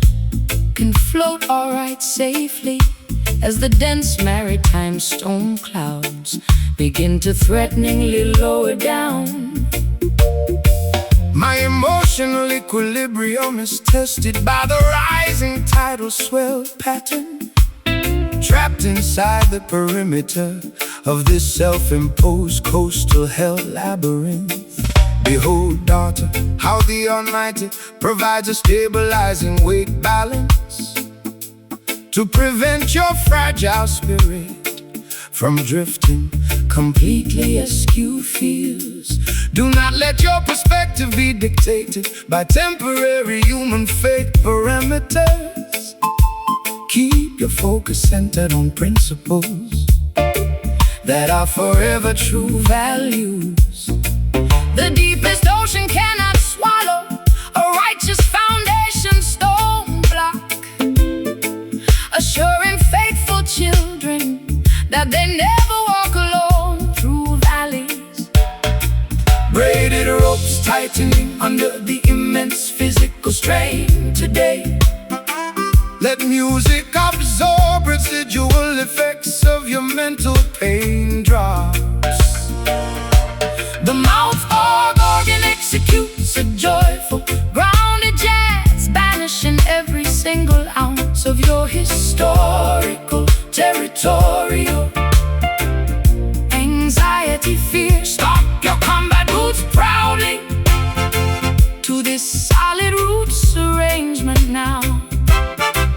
can float alright safely as the dense maritime storm clouds begin to threateningly lower down. My emotional equilibrium is tested by the rising tidal swell pattern, trapped inside the perimeter of this self-imposed coastal hell labyrinth. Behold, daughter, how the Almighty provides a stabilizing weight balance to prevent your fragile spirit from drifting completely askew fears. Do not let your perspective be dictated by temporary human fate parameters. Keep your focus centered on principles that are forever true values. The deepest ocean cannot swallow a righteous foundation stone block, assuring faithful children that they never walk alone through valleys. Braided ropes tightening under the immense physical strain today. Let music absorb residual effects of your mental pain drops. The mouth organ executes a joyful, grounded jazz, banishing every single ounce of your historical, territorial anxiety, fear. Stop your combat boots proudly To this solid roots arrangement now,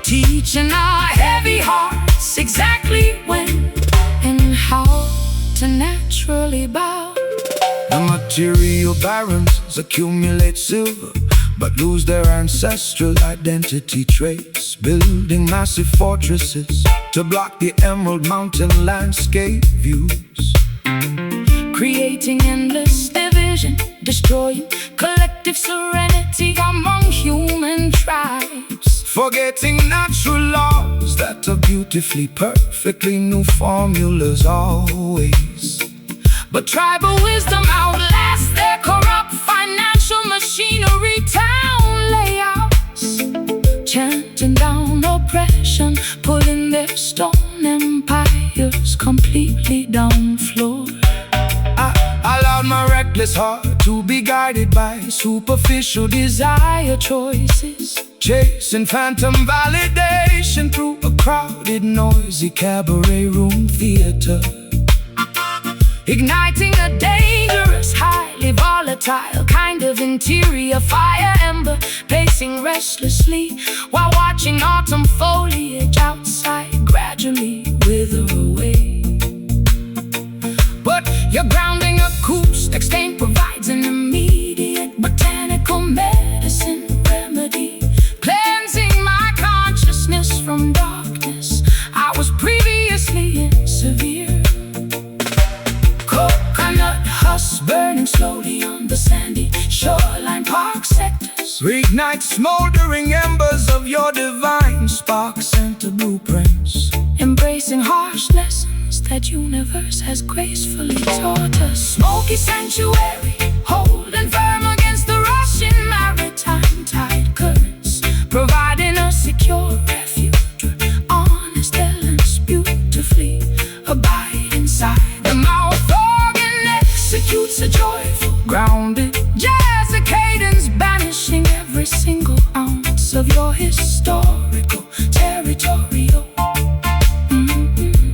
teaching our heavy hearts exactly when and how to naturally bow. The material barons accumulate silver, but lose their ancestral identity traits, building massive fortresses to block the emerald mountain landscape views, creating endless division, destroying collective serenity among human tribes, forgetting natural laws that are beautifully, perfectly new formulas always. but tribal wisdom outlasts their corrupt financial machinery. Town layouts chanting down oppression, pulling their stone empires completely down floor. I allowed my reckless heart to be guided by superficial desire choices, chasing phantom validation through a crowded, noisy cabaret room theater, igniting a dangerous, highly volatile kind of interior fire ember, pacing restlessly while watching autumn foliage outside gradually wither away. But your grounding acoustic stain provides an immediate botanical medicine remedy, cleansing my consciousness from darkness I was previously in severe. Coconut husks burning slowly on the sandy shoreline park sectors, reignite smoldering embers of your divine spark center blueprints, embracing harsh lessons that universe has gracefully taught us. Smoky sanctuary, holding firm against the rushing maritime tide currents, providing a secure refuge where honest elements beautifully abide inside. the mouth organ Executes a joyful, grounded jazz cadence, banishing every single ounce of your historical, territorial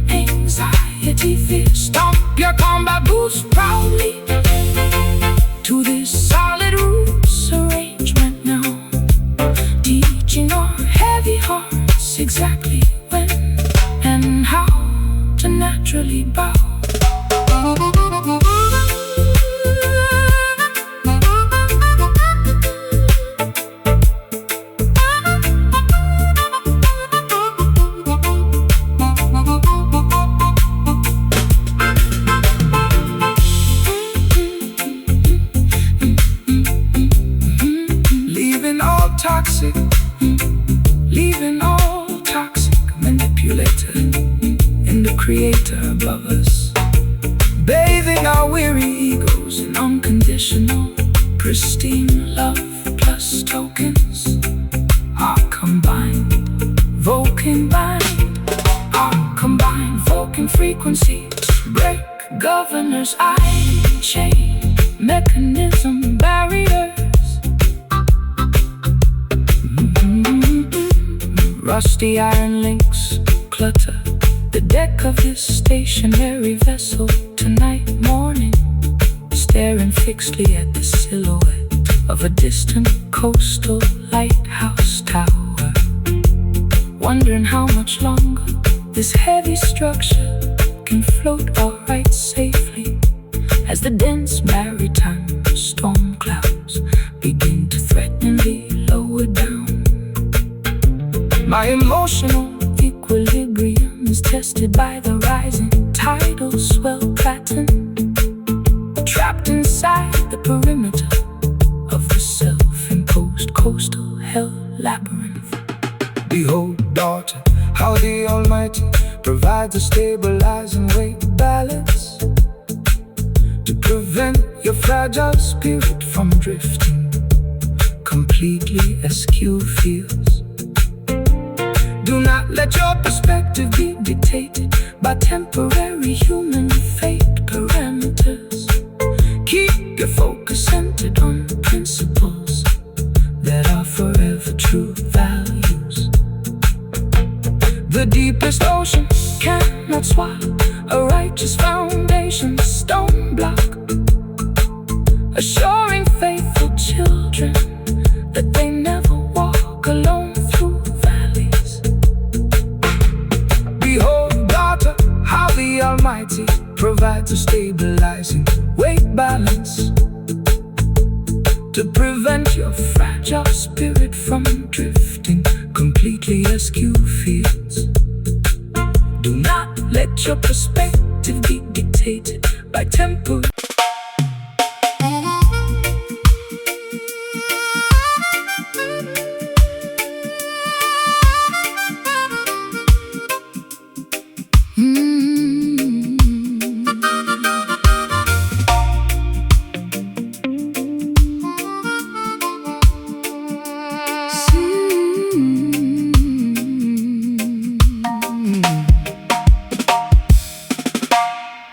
anxiety, fear. stomp your combat boots Proudly to this solid roots arrangement now, teaching our heavy hearts exactly when and how to naturally bow. leaving all toxic, leaving all toxic manipulator in the creator above us, bathing our weary egos in unconditional, pristine love plus tokens are combined, voking frequencies break governors' iron chain mechanism barriers. Rusty iron links clutter the deck of this stationary vessel tonight morning, staring fixedly at the silhouette of a distant coastal lighthouse tower, wondering how much longer this heavy structure can float alright safely as the dense maritime storm clouds begin to threateningly lower down. My emotional equilibrium is tested by the rising tidal swell pattern, trapped inside the perimeter of the self-imposed coastal hell labyrinth. Behold, daughter, how the Almighty provides a stabilizing weight balance to prevent your fragile spirit from drifting completely askew fields. Do not let your perspective be dictated by temporary human fate parameters. Keep your focus centered on principles that are forever true values. The deepest ocean cannot swallow a righteous foundation stone block, assuring faithful children that they never walk alone through valleys. Behold, daughter, how the Almighty provides a stabilizing weight balance to prevent your fragile spirit from drifting completely askew fields. Do not let your perspective be dictated by temper.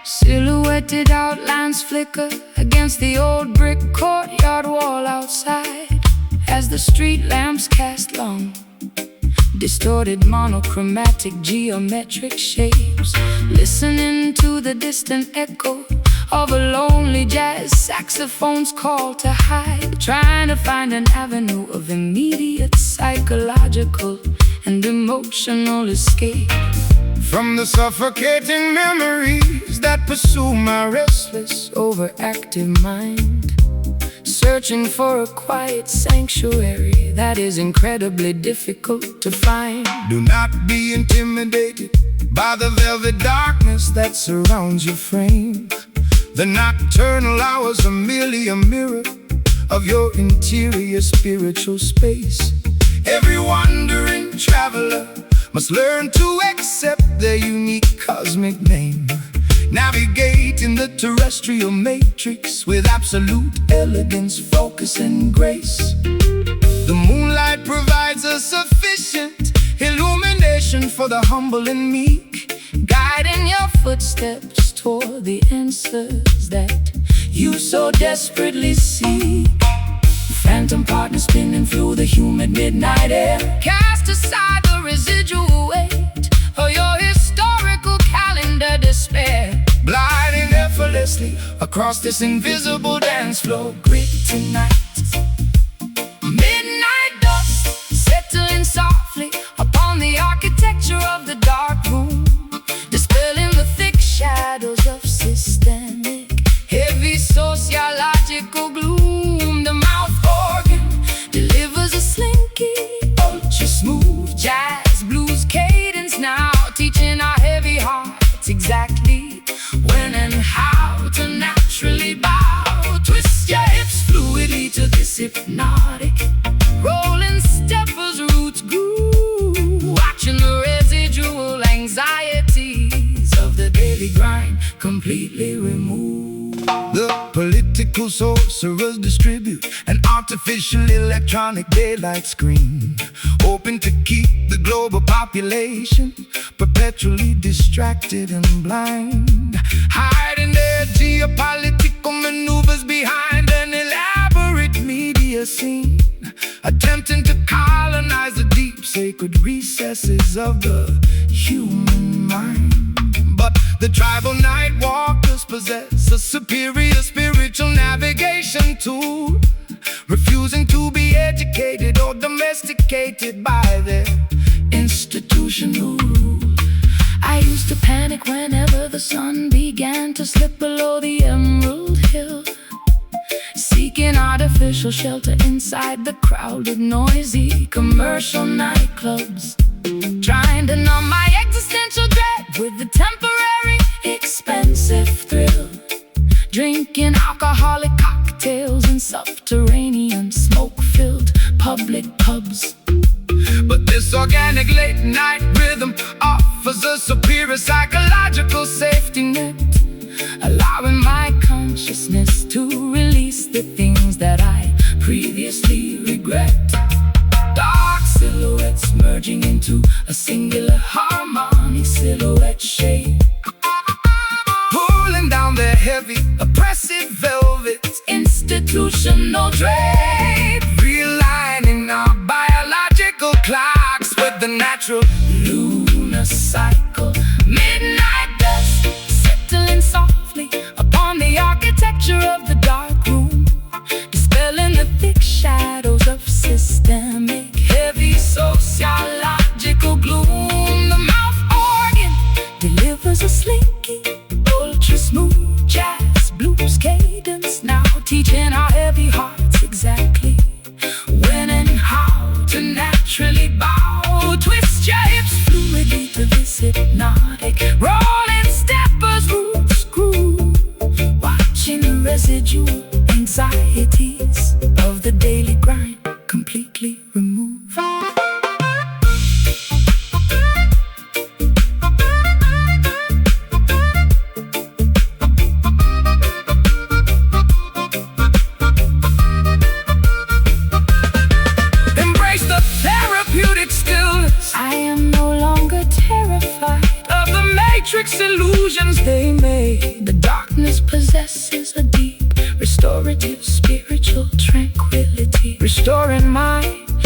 Silhouetted outlines flicker against the old brick courtyard wall outside as the street lamps cast long, distorted monochromatic geometric shapes, listening to the distant echo of a lonely jazz saxophone's call to hide, trying to find an avenue of immediate psychological and emotional escape from the suffocating memories that pursue my restless, overactive mind, searching for a quiet sanctuary that is incredibly difficult to find. Do not be intimidated by the velvet darkness that surrounds your frame. The nocturnal hours are merely a mirror of your interior spiritual space. Every wandering traveler must learn to accept their unique cosmic name, navigating the terrestrial matrix with absolute elegance, focus, and grace. The moonlight provides a sufficient illumination for the humble and meek, guiding your footsteps toward the answers that you so desperately seek. Phantom partners spinning through the humid midnight air, cast aside the residual weight of your historical calendar despair, gliding effortlessly across this invisible dance floor. Grit tonight, midnight dust settling softly upon the architecture of the dark room, dispelling the thick shadows of systemic, heavy sociological gloom. The mouth organ delivers a slinky, ultra smooth jazz blues cadence, now teaching our heavy hearts exactly when and how to naturally bow. Twist your hips fluidly to hypnotic. Rolling steppers, roots grew, watching the residual anxieties of the daily grind completely removed. The political sorcerers distribute an artificial electronic daylight screen, hoping to keep the global population perpetually distracted and blind, hiding their geopolitical maneuvers behind an elaborate media scene, attempting to colonize the deep sacred recesses of the human mind. But the tribal night walkers possess a superior spiritual navigation tool, refusing to be educated or domesticated by their institutional rule. I used to panic whenever the sun began to slip below the Emerald Hill, seeking artificial shelter inside the crowded, noisy commercial nightclubs, trying to numb my existential dread with the temporary, expensive thrill, drinking alcoholic cocktails in subterranean, smoke-filled public pubs. But this organic late-night rhythm offers a superior psychological safety net, allowing my consciousness to release the things that I previously regret. dark Silhouettes merging into a singular harmony, silhouette shape, pulling down their heavy, oppressive velvets, institutional drape, realigning our biological clocks with the natural lunar cycle. Midnight dust settling softly upon the architecture of the dark room, dispelling the thick shadows of systemic, heavy sociological gloom. The mouth organ delivers a slinky, ultra smooth jazz blues cadence, now teaching our heavy hearts exactly when and how to naturally bow. Twist your hips fluidly to this hypnotic, rolling steppers, roots groove, watching the residual anxieties of the daily grind completely removed. embrace the therapeutic stillness I am no longer terrified of the matrix illusions they made. The darkness possesses a deep, restorative, spiritual tranquility, Restoring my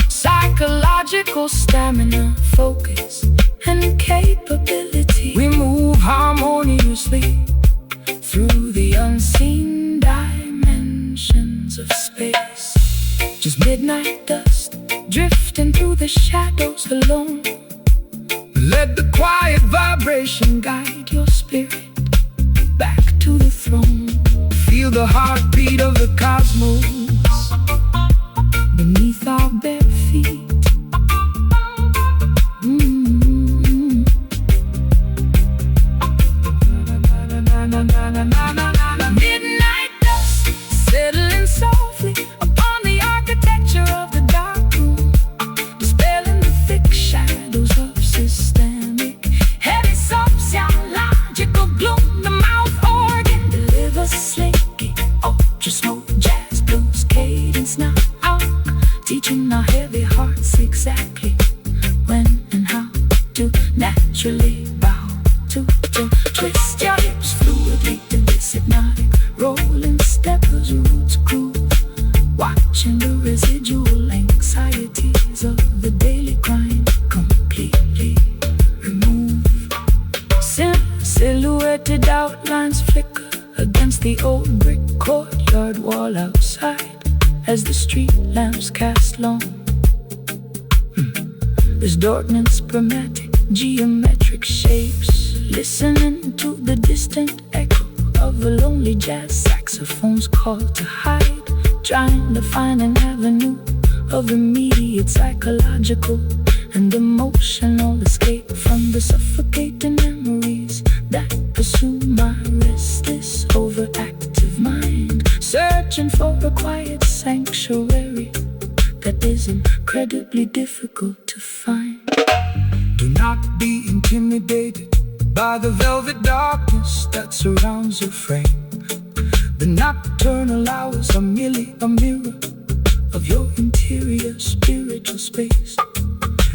psychological stamina, focus, and capability. we move harmoniously Through the unseen dimensions of space, just midnight dust drifting through the shadows alone. Let the quiet vibration Guide your spirit back to the throne, feel the heartbeat of the cosmos beneath our bare feet. Midnight dust settling softly upon the architecture of the dark room, dispelling the thick shadows of systemic, heavy sociological gloom. The mouth organ delivers slinky, ultra smooth jazz blues cadence, now out, teaching our heavy hearts exactly when and how to naturally bow to twist your hips fluidly to this hypnotic, rolling steppers, roots groove, watching the residual anxieties of the daily grind completely remove. Silhouetted outlines flicker against the old brick courtyard wall outside as the street lamps cast long. Distorting spermatic, geometric shapes, listening to the distant echo of a lonely jazz saxophone's call to hide, trying to find an avenue of immediate psychological and emotional escape from the suffocating memories that pursue my restless, overactive mind, searching for a quiet sanctuary is incredibly difficult to find. Do not be intimidated by the velvet darkness that surrounds your frame. The nocturnal hours are merely a mirror of your interior spiritual space.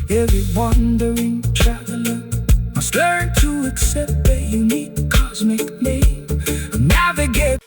Every wandering traveler must learn to accept a unique cosmic name. Navigate.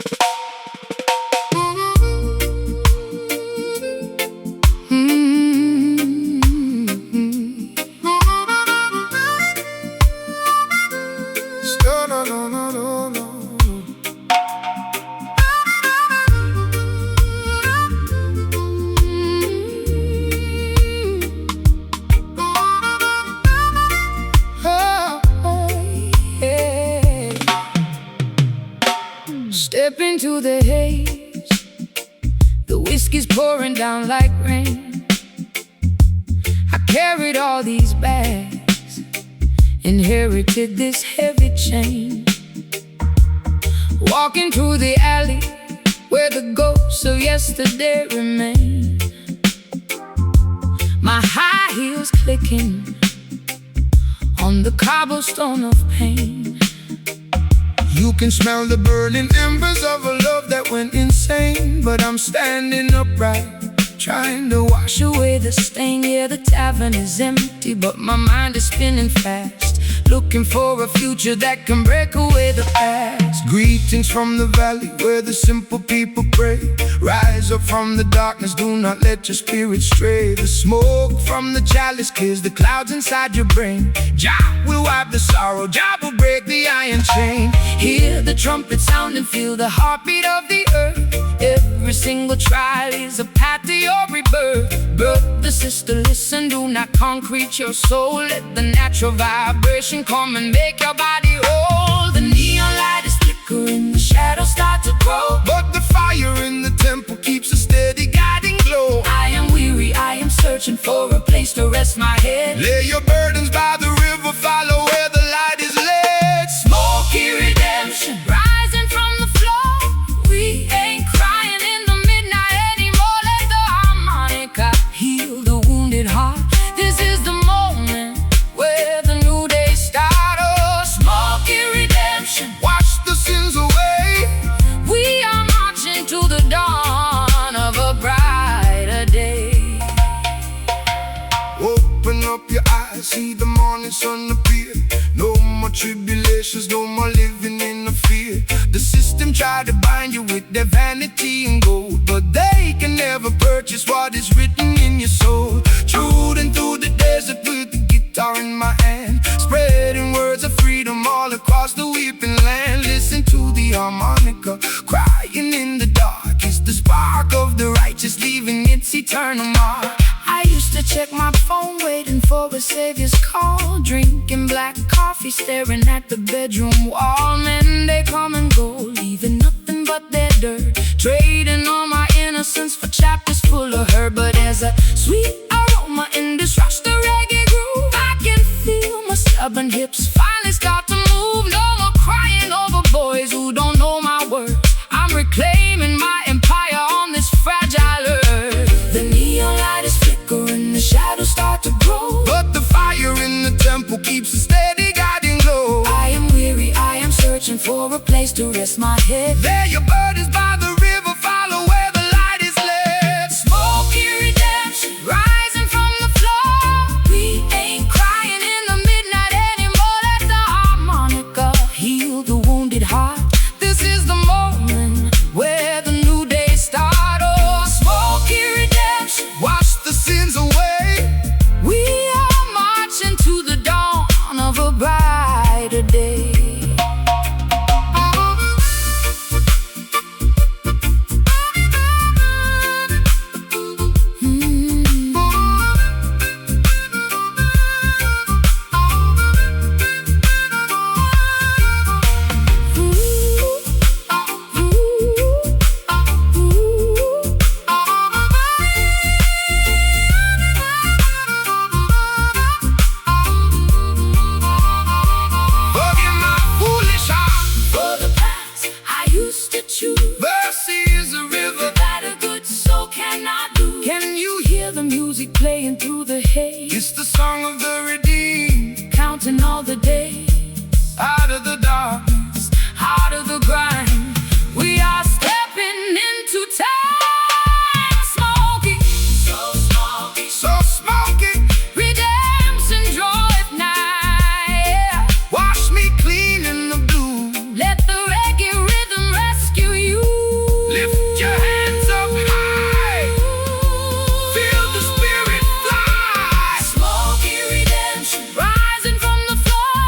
Step into the haze, the whiskey's pouring down like rain. I carried all these bags, inherited this heavy chain. Walking through the alley where the ghosts of yesterday remain. My high heels clicking on the cobblestone of pain. You can smell the burning embers of a love that went insane. But I'm standing upright, trying to wash away the stain. Yeah, the tavern is empty, but my mind is spinning fast, looking for a future that can break away the past. Greetings from the valley where the simple people pray. Rise up from the darkness, do not let your spirit stray. The smoke from the chalice clears the clouds inside your brain. Jah will wipe the sorrow, Jah will break the iron chain. Hear the trumpet sound and feel the heartbeat of the earth. Every single trial is a path to your rebirth. Brother, sister, listen, do not concrete your soul. Let the natural vibration come and make your body whole. The neon light is flickering, the shadows start to grow, but the fire in the temple keeps a steady guiding glow. I am weary, I am searching for a place to rest my head. Lay your burdens by the river, follow where the light is led. Smoky redemption rising from the floor. We ain't crying in the midnight anymore. Let the harmonica heal the wounded heart. This is the moment where the new day starts. Oh, smoky redemption, wash the sins away. We are marching to the dawn of a brighter day. Open up your eyes, see the morning sun appear. No more tribulations, no more living in the fear. The system tried to bind you with their vanity and gold, but they can never purchase what is written in your soul. Trudging through the desert with the guitar in my hand, spreading words of freedom all across the weeping land. Listen to the harmonica crying in the dark. It's the spark of the righteous leaving its eternal mark. I used to check my phone waiting for a savior's call, drinking black coffee, staring at the bedroom wall. Men, they come and go, leaving nothing but their dirt, trading all my innocence for chapters full of hurt. But there's a sweet aroma in this rush, the reggae groove. I can feel my stubborn hips finally start to move. No more crying over boys who don't know my worth. I'm reclaiming my empire on this fragile earth. The neon light is flickering, the shadows start to grow, but the fire in the temple keeps a steady guiding glow. I am weary, I am searching for a place to rest my head. Lay your burdens by the river, follow where the light is led. Smoky redemption rising from the floor. We ain't crying in the midnight anymore. Let the harmonica heal the wounded heart. This is the moment where the new day starts. Oh, smoky redemption, wash the sins away. We are marching to the dawn of a brighter day. the music playing through the haze. It's the song of the redeemed, Counting all the days, out of the darkness, out of the grind. We are stepping into time. Smoky, so smoky, so smoky. redemption draweth nigh. Wash me clean in the blue. Let the reggae rhythm rescue you. Lift your hands up high. Feel the spirit fly. Smoky redemption rising from the floor.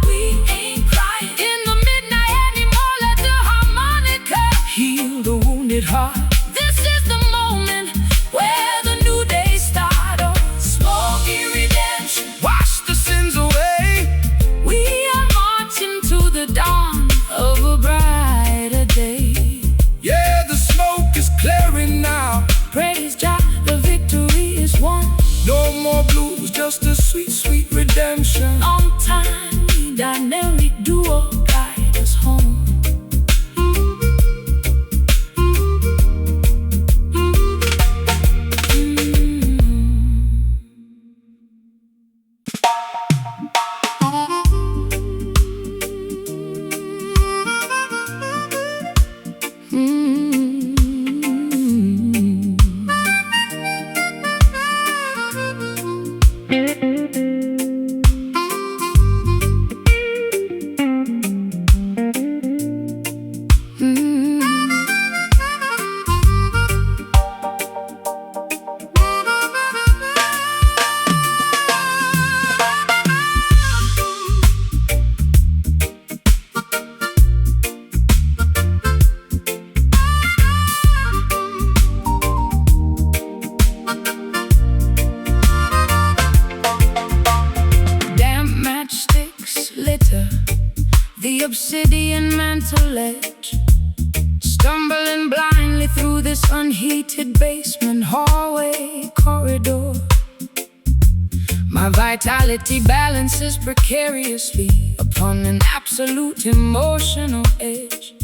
We ain't crying in the midnight anymore. Let the harmonica heal the wounded heart. This is the moment where the new day starts. Oh, smoky redemption, Wash the sins away. we are marching to the dawn of a brighter day. Yeah, the smoke is clearing now. Praise Jah, the victory is won. No more blues, just a sweet, sweet redemption. On time, Danieli duo guide us home. Damp matchsticks litter the obsidian mantle edge. Stumbling blindly through this unheated basement hallway corridor. My vitality balances precariously upon an absolute emotional edge.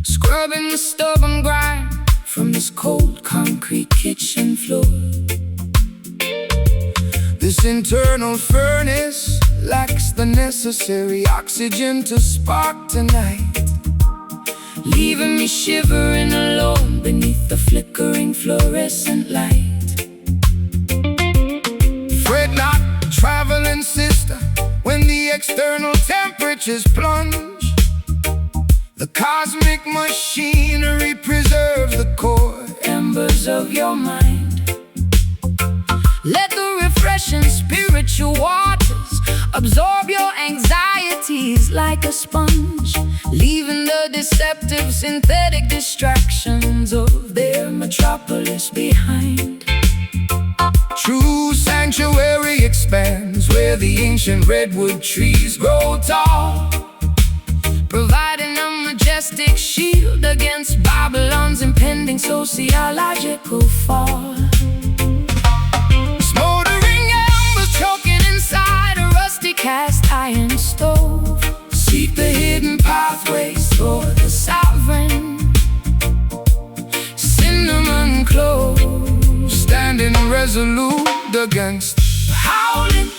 Scrubbing the stubborn grime from this cold concrete kitchen floor. This internal furnace lacks the necessary oxygen to spark tonight, Leaving me shivering alone beneath the flickering fluorescent light. Fret not, traveling sister, when the external temperatures plunge. The cosmic machinery preserves the core Embers of your mind. Let the refreshing spiritual waters absorb your anxieties like a sponge, leaving the deceptive synthetic distractions of their metropolis behind. True sanctuary expands where the ancient redwood trees grow tall, Providing a majestic shield against Babylon's impending sociological fall. smoldering embers Choking inside a rusty cast iron stove. seek the hidden Pathways toward the sovereign. Cinnamon clove, standing resolute against howling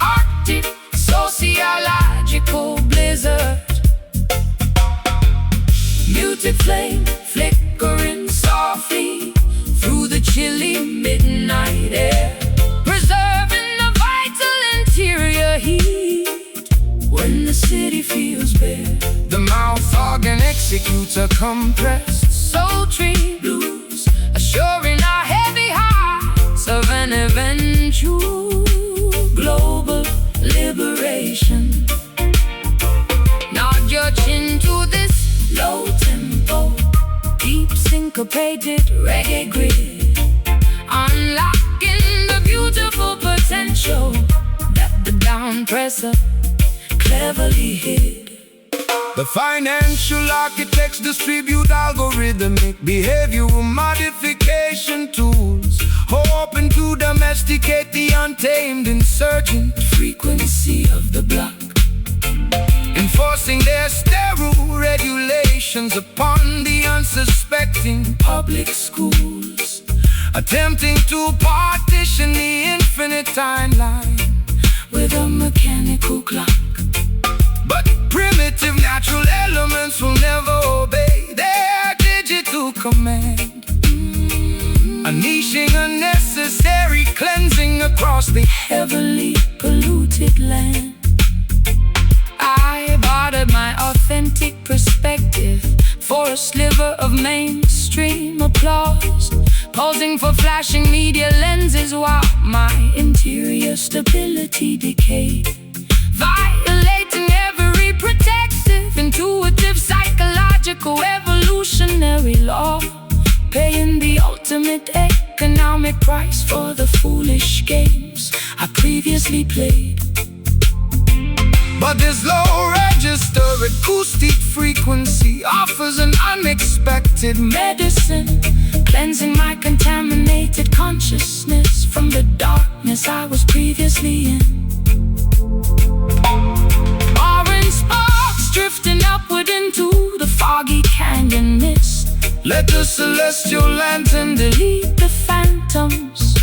Arctic sociological blizzard. Muted flame flickering softly through the chilly midnight air, preserving the vital interior heat when the city feels bare. the mouth organ executes a compressed Sultry blues assuring our heavy hearts of an eventual global liberation. Nod your chin to this low tempo, deep syncopated reggae grid, unlocking the beautiful potential that the down presser cleverly hid. The financial architects distribute algorithmic behavioral modification tools, hoping to domesticate the untamed insurgent Frequency of the block, enforcing their sterile regulations upon the unsuspecting public schools, attempting to partition the infinite timeline with a mechanical clock. But primitive natural elements will never obey their digital command, unleashing unnecessary cleansing across the heavily polluted land. I bartered my authentic perspective for a sliver of mainstream applause, posing for flashing media lenses while my interior stability decayed, violating every protective, intuitive, psychological, evolutionary law, paying the ultimate economic price for the foolish games I previously played. But this low-register acoustic frequency offers an unexpected medicine, cleansing my contaminated consciousness from the darkness I was previously in. Orange sparks drifting upward into the foggy canyon mist. Let the celestial lantern delete the phantoms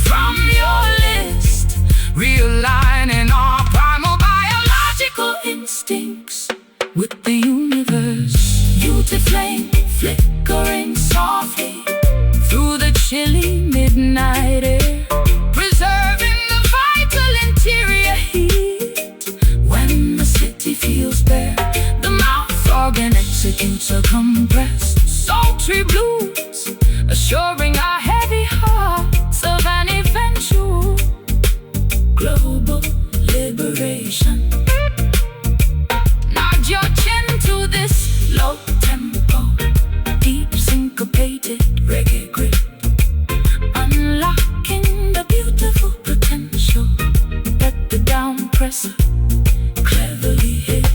from your list, realigning our primal biological instincts with the universe. Muted flame flickering softly through the chilly midnight air, preserving the vital interior heat. When the city feels bare, the mouth organ executes a compressed, sultry blues, assuring our heavy hearts of an eventual global liberation. Nod your chin to this low tempo, deep syncopated reggae grip, unlocking the beautiful potential that the down presser cleverly hid.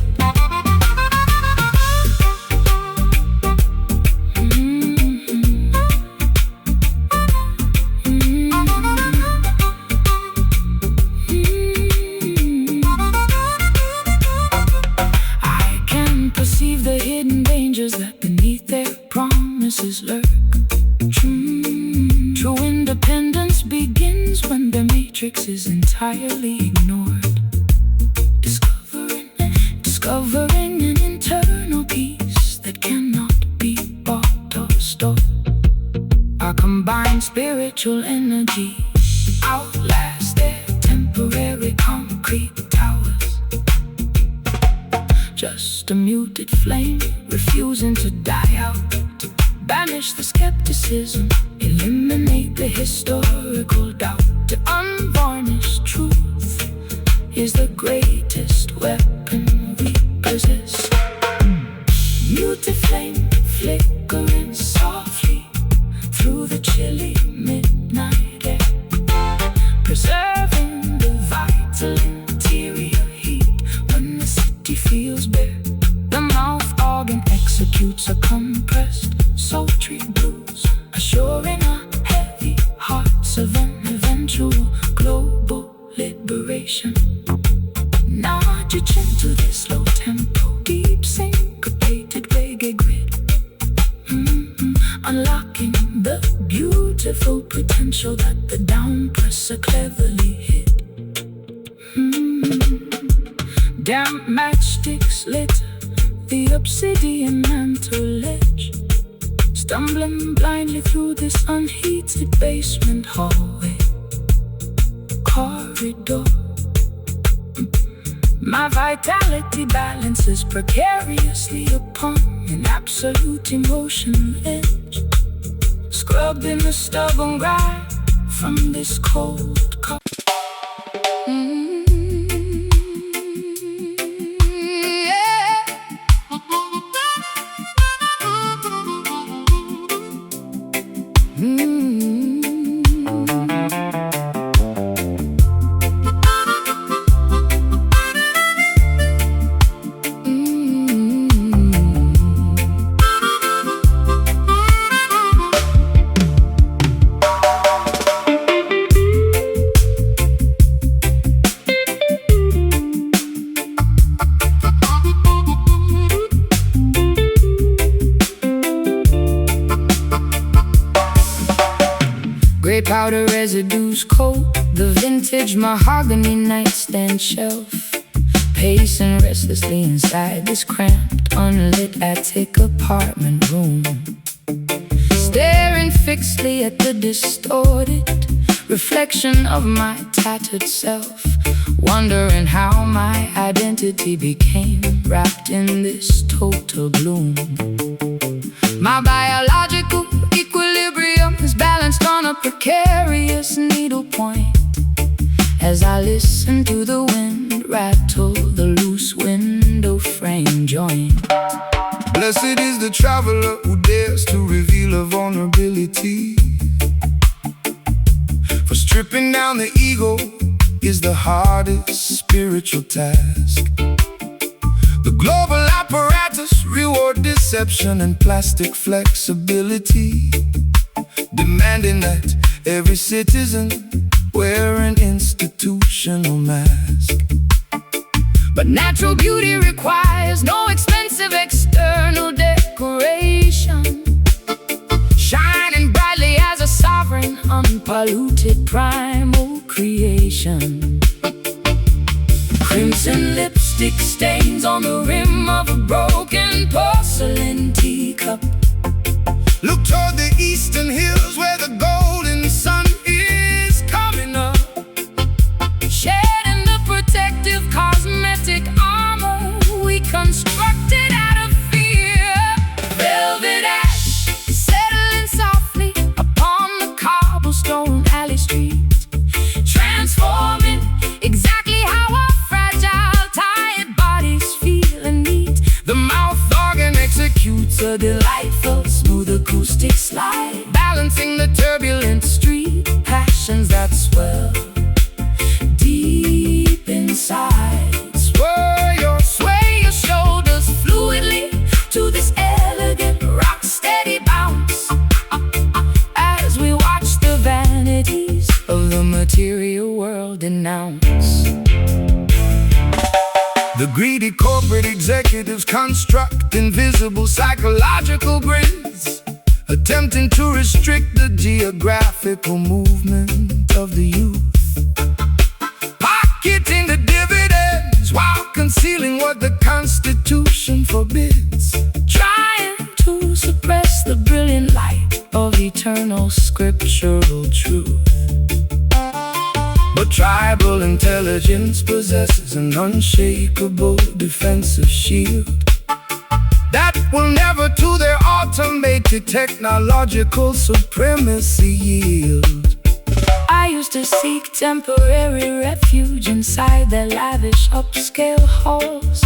Perceive the hidden dangers that beneath their promises lurk. True independence begins when the matrix is entirely ignored. Discovering an internal peace that cannot be bought or stored. Our combined spiritual energy outlast their temporary concrete towers. Just a muted flame, refusing to die out. Banish the skepticism, eliminate the historical doubt. The unvarnished truth is the greatest weapon we possess. Muted flame, flickering softly through the chilly midnight air, preserving the vital interior heat when the city feels bare. The mouth organ executes a compressed, sultry blues, assuring our heavy hearts of an eventual global liberation. Nod your chin to this low tempo, deep syncopated reggae grid, unlocking the beautiful potential that the down presser cleverly hid. Damp matchsticks lit the obsidian mantle ledge, stumbling blindly through this unheated basement hallway corridor. My vitality balances precariously upon an absolute emotional edge, scrubbed in the stubborn grind from this cold car. Gray powder residues coat the vintage mahogany nightstand shelf. Pacing restlessly inside this cramped, unlit attic apartment room, staring fixedly at the distorted reflection of my tattered self, wondering how my identity became wrapped in this total gloom. My biological equilibrium is balanced on a precarious needlepoint as I listen to the wind rattle the loose window frame joint. Blessed is the traveler who dares to reveal a vulnerability, for stripping down the ego is the hardest spiritual task. The global apparatus reward deception and plastic flexibility, demanding that every citizen wear an institutional mask. But natural beauty requires no expensive external decoration, shining brightly as a sovereign, unpolluted primal creation. Crimson lipstick stains on the rim of a broken porcelain teacup. Look toward the eastern hills where the golden sun is coming up, shedding the protective cosmetic armor we constructed out of fear. Velvet ash settling softly upon the cobblestone alley street, transforming exactly how our fragile, tired bodies feel and need. the mouth organ Executes a delightful, smooth acoustic slide, balancing the turbulent street passions that swell deep inside. sway Your shoulders fluidly to this elegant rock-steady bounce as we watch the vanities of the material world denounce. The greedy corporate executives construct invisible psychological grids, attempting to restrict the geographical movement of the youth, pocketing the dividends while concealing what the Constitution forbids, Trying to suppress the brilliant light of eternal scriptural truth. but tribal intelligence possesses an unshakable defensive shield that will never to their automated technological supremacy yield. I used to seek temporary refuge inside their lavish upscale halls,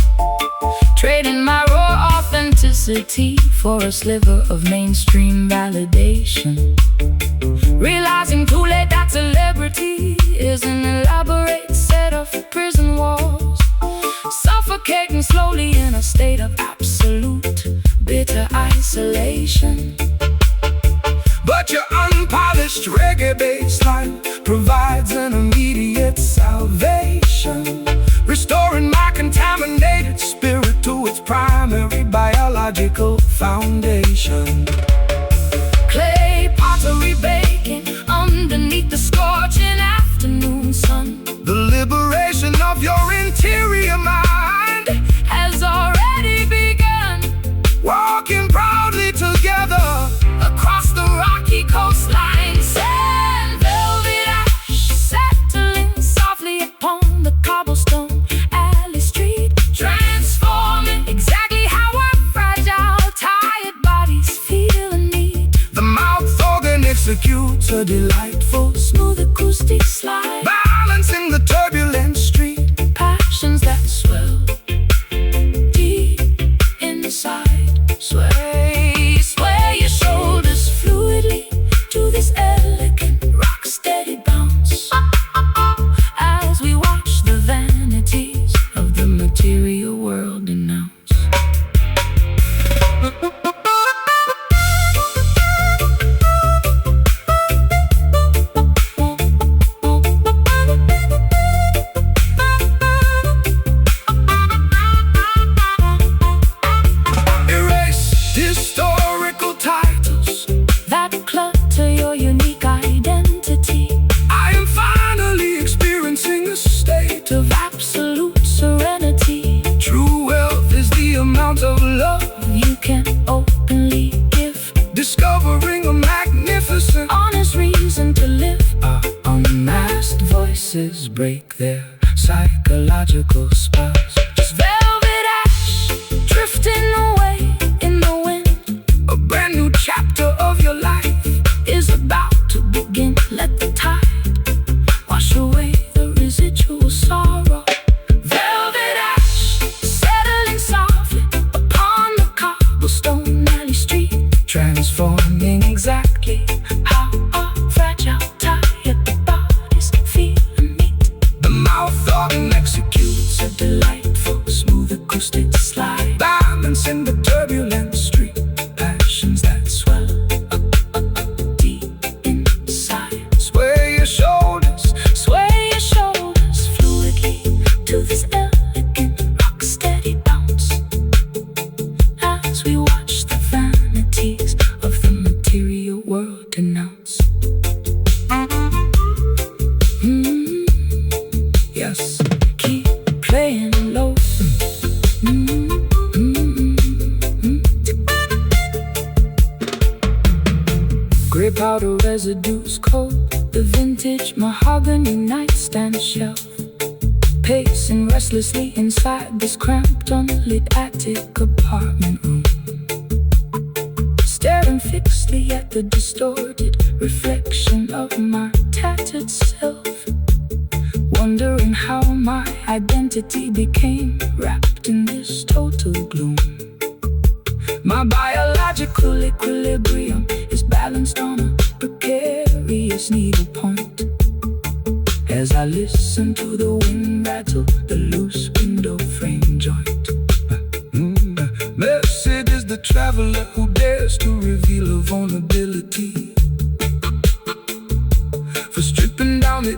trading my raw authenticity for a sliver of mainstream validation, realizing too late that celebrity is an elaborate set of prison walls, suffocating slowly in a state of absolute bitter isolation. But your unpolished reggae bassline provides an immediate salvation, restoring my contaminated spirit to its primary biological foundation. Clay pottery baking underneath the scorching afternoon sun, The liberation of your interior mind has already begun. walking proudly together Across the rocky coastline, sand, velvet ash settling softly upon the cobblestone alley street, transforming exactly how our fragile, tired bodies feel and need. The mouth organ executes a delightful, Smooth acoustic slide, balancing the turbulent street. passions that swell deep inside. Sway your shoulders fluidly to this elegant rock-steady bounce as we watch the vanities of the material world denounce. bodies break their psychological spells. Just velvet ash drifting away in the wind. A brand new chapter of your life Is about to begin. Let the tide wash away the residual sorrow. Velvet ash settling softly upon the cobblestone alley street, transforming exactly how our fragile, tired bodies feel and meet. the mouth organ executes A delightful, smooth acoustic slide, balance in the turbulent stream. passions that swell deep inside. Sway your shoulders, Sway your shoulders fluidly to this elegant rock-steady bounce as we watch the vanities of the material world denounce. yes. Keep playing low. Gray powder residues coat The vintage mahogany nightstand shelf, pacing restlessly inside this cramped, unlit attic apartment room, staring fixedly at the distorted reflection of my tattered self, wondering how my identity became wrapped in this total gloom. My biological equilibrium is balanced on a precarious needlepoint as I listen to the wind rattle the loose window frame joint. Blessed is the traveler who dares to reveal a vulnerability, for stripping down the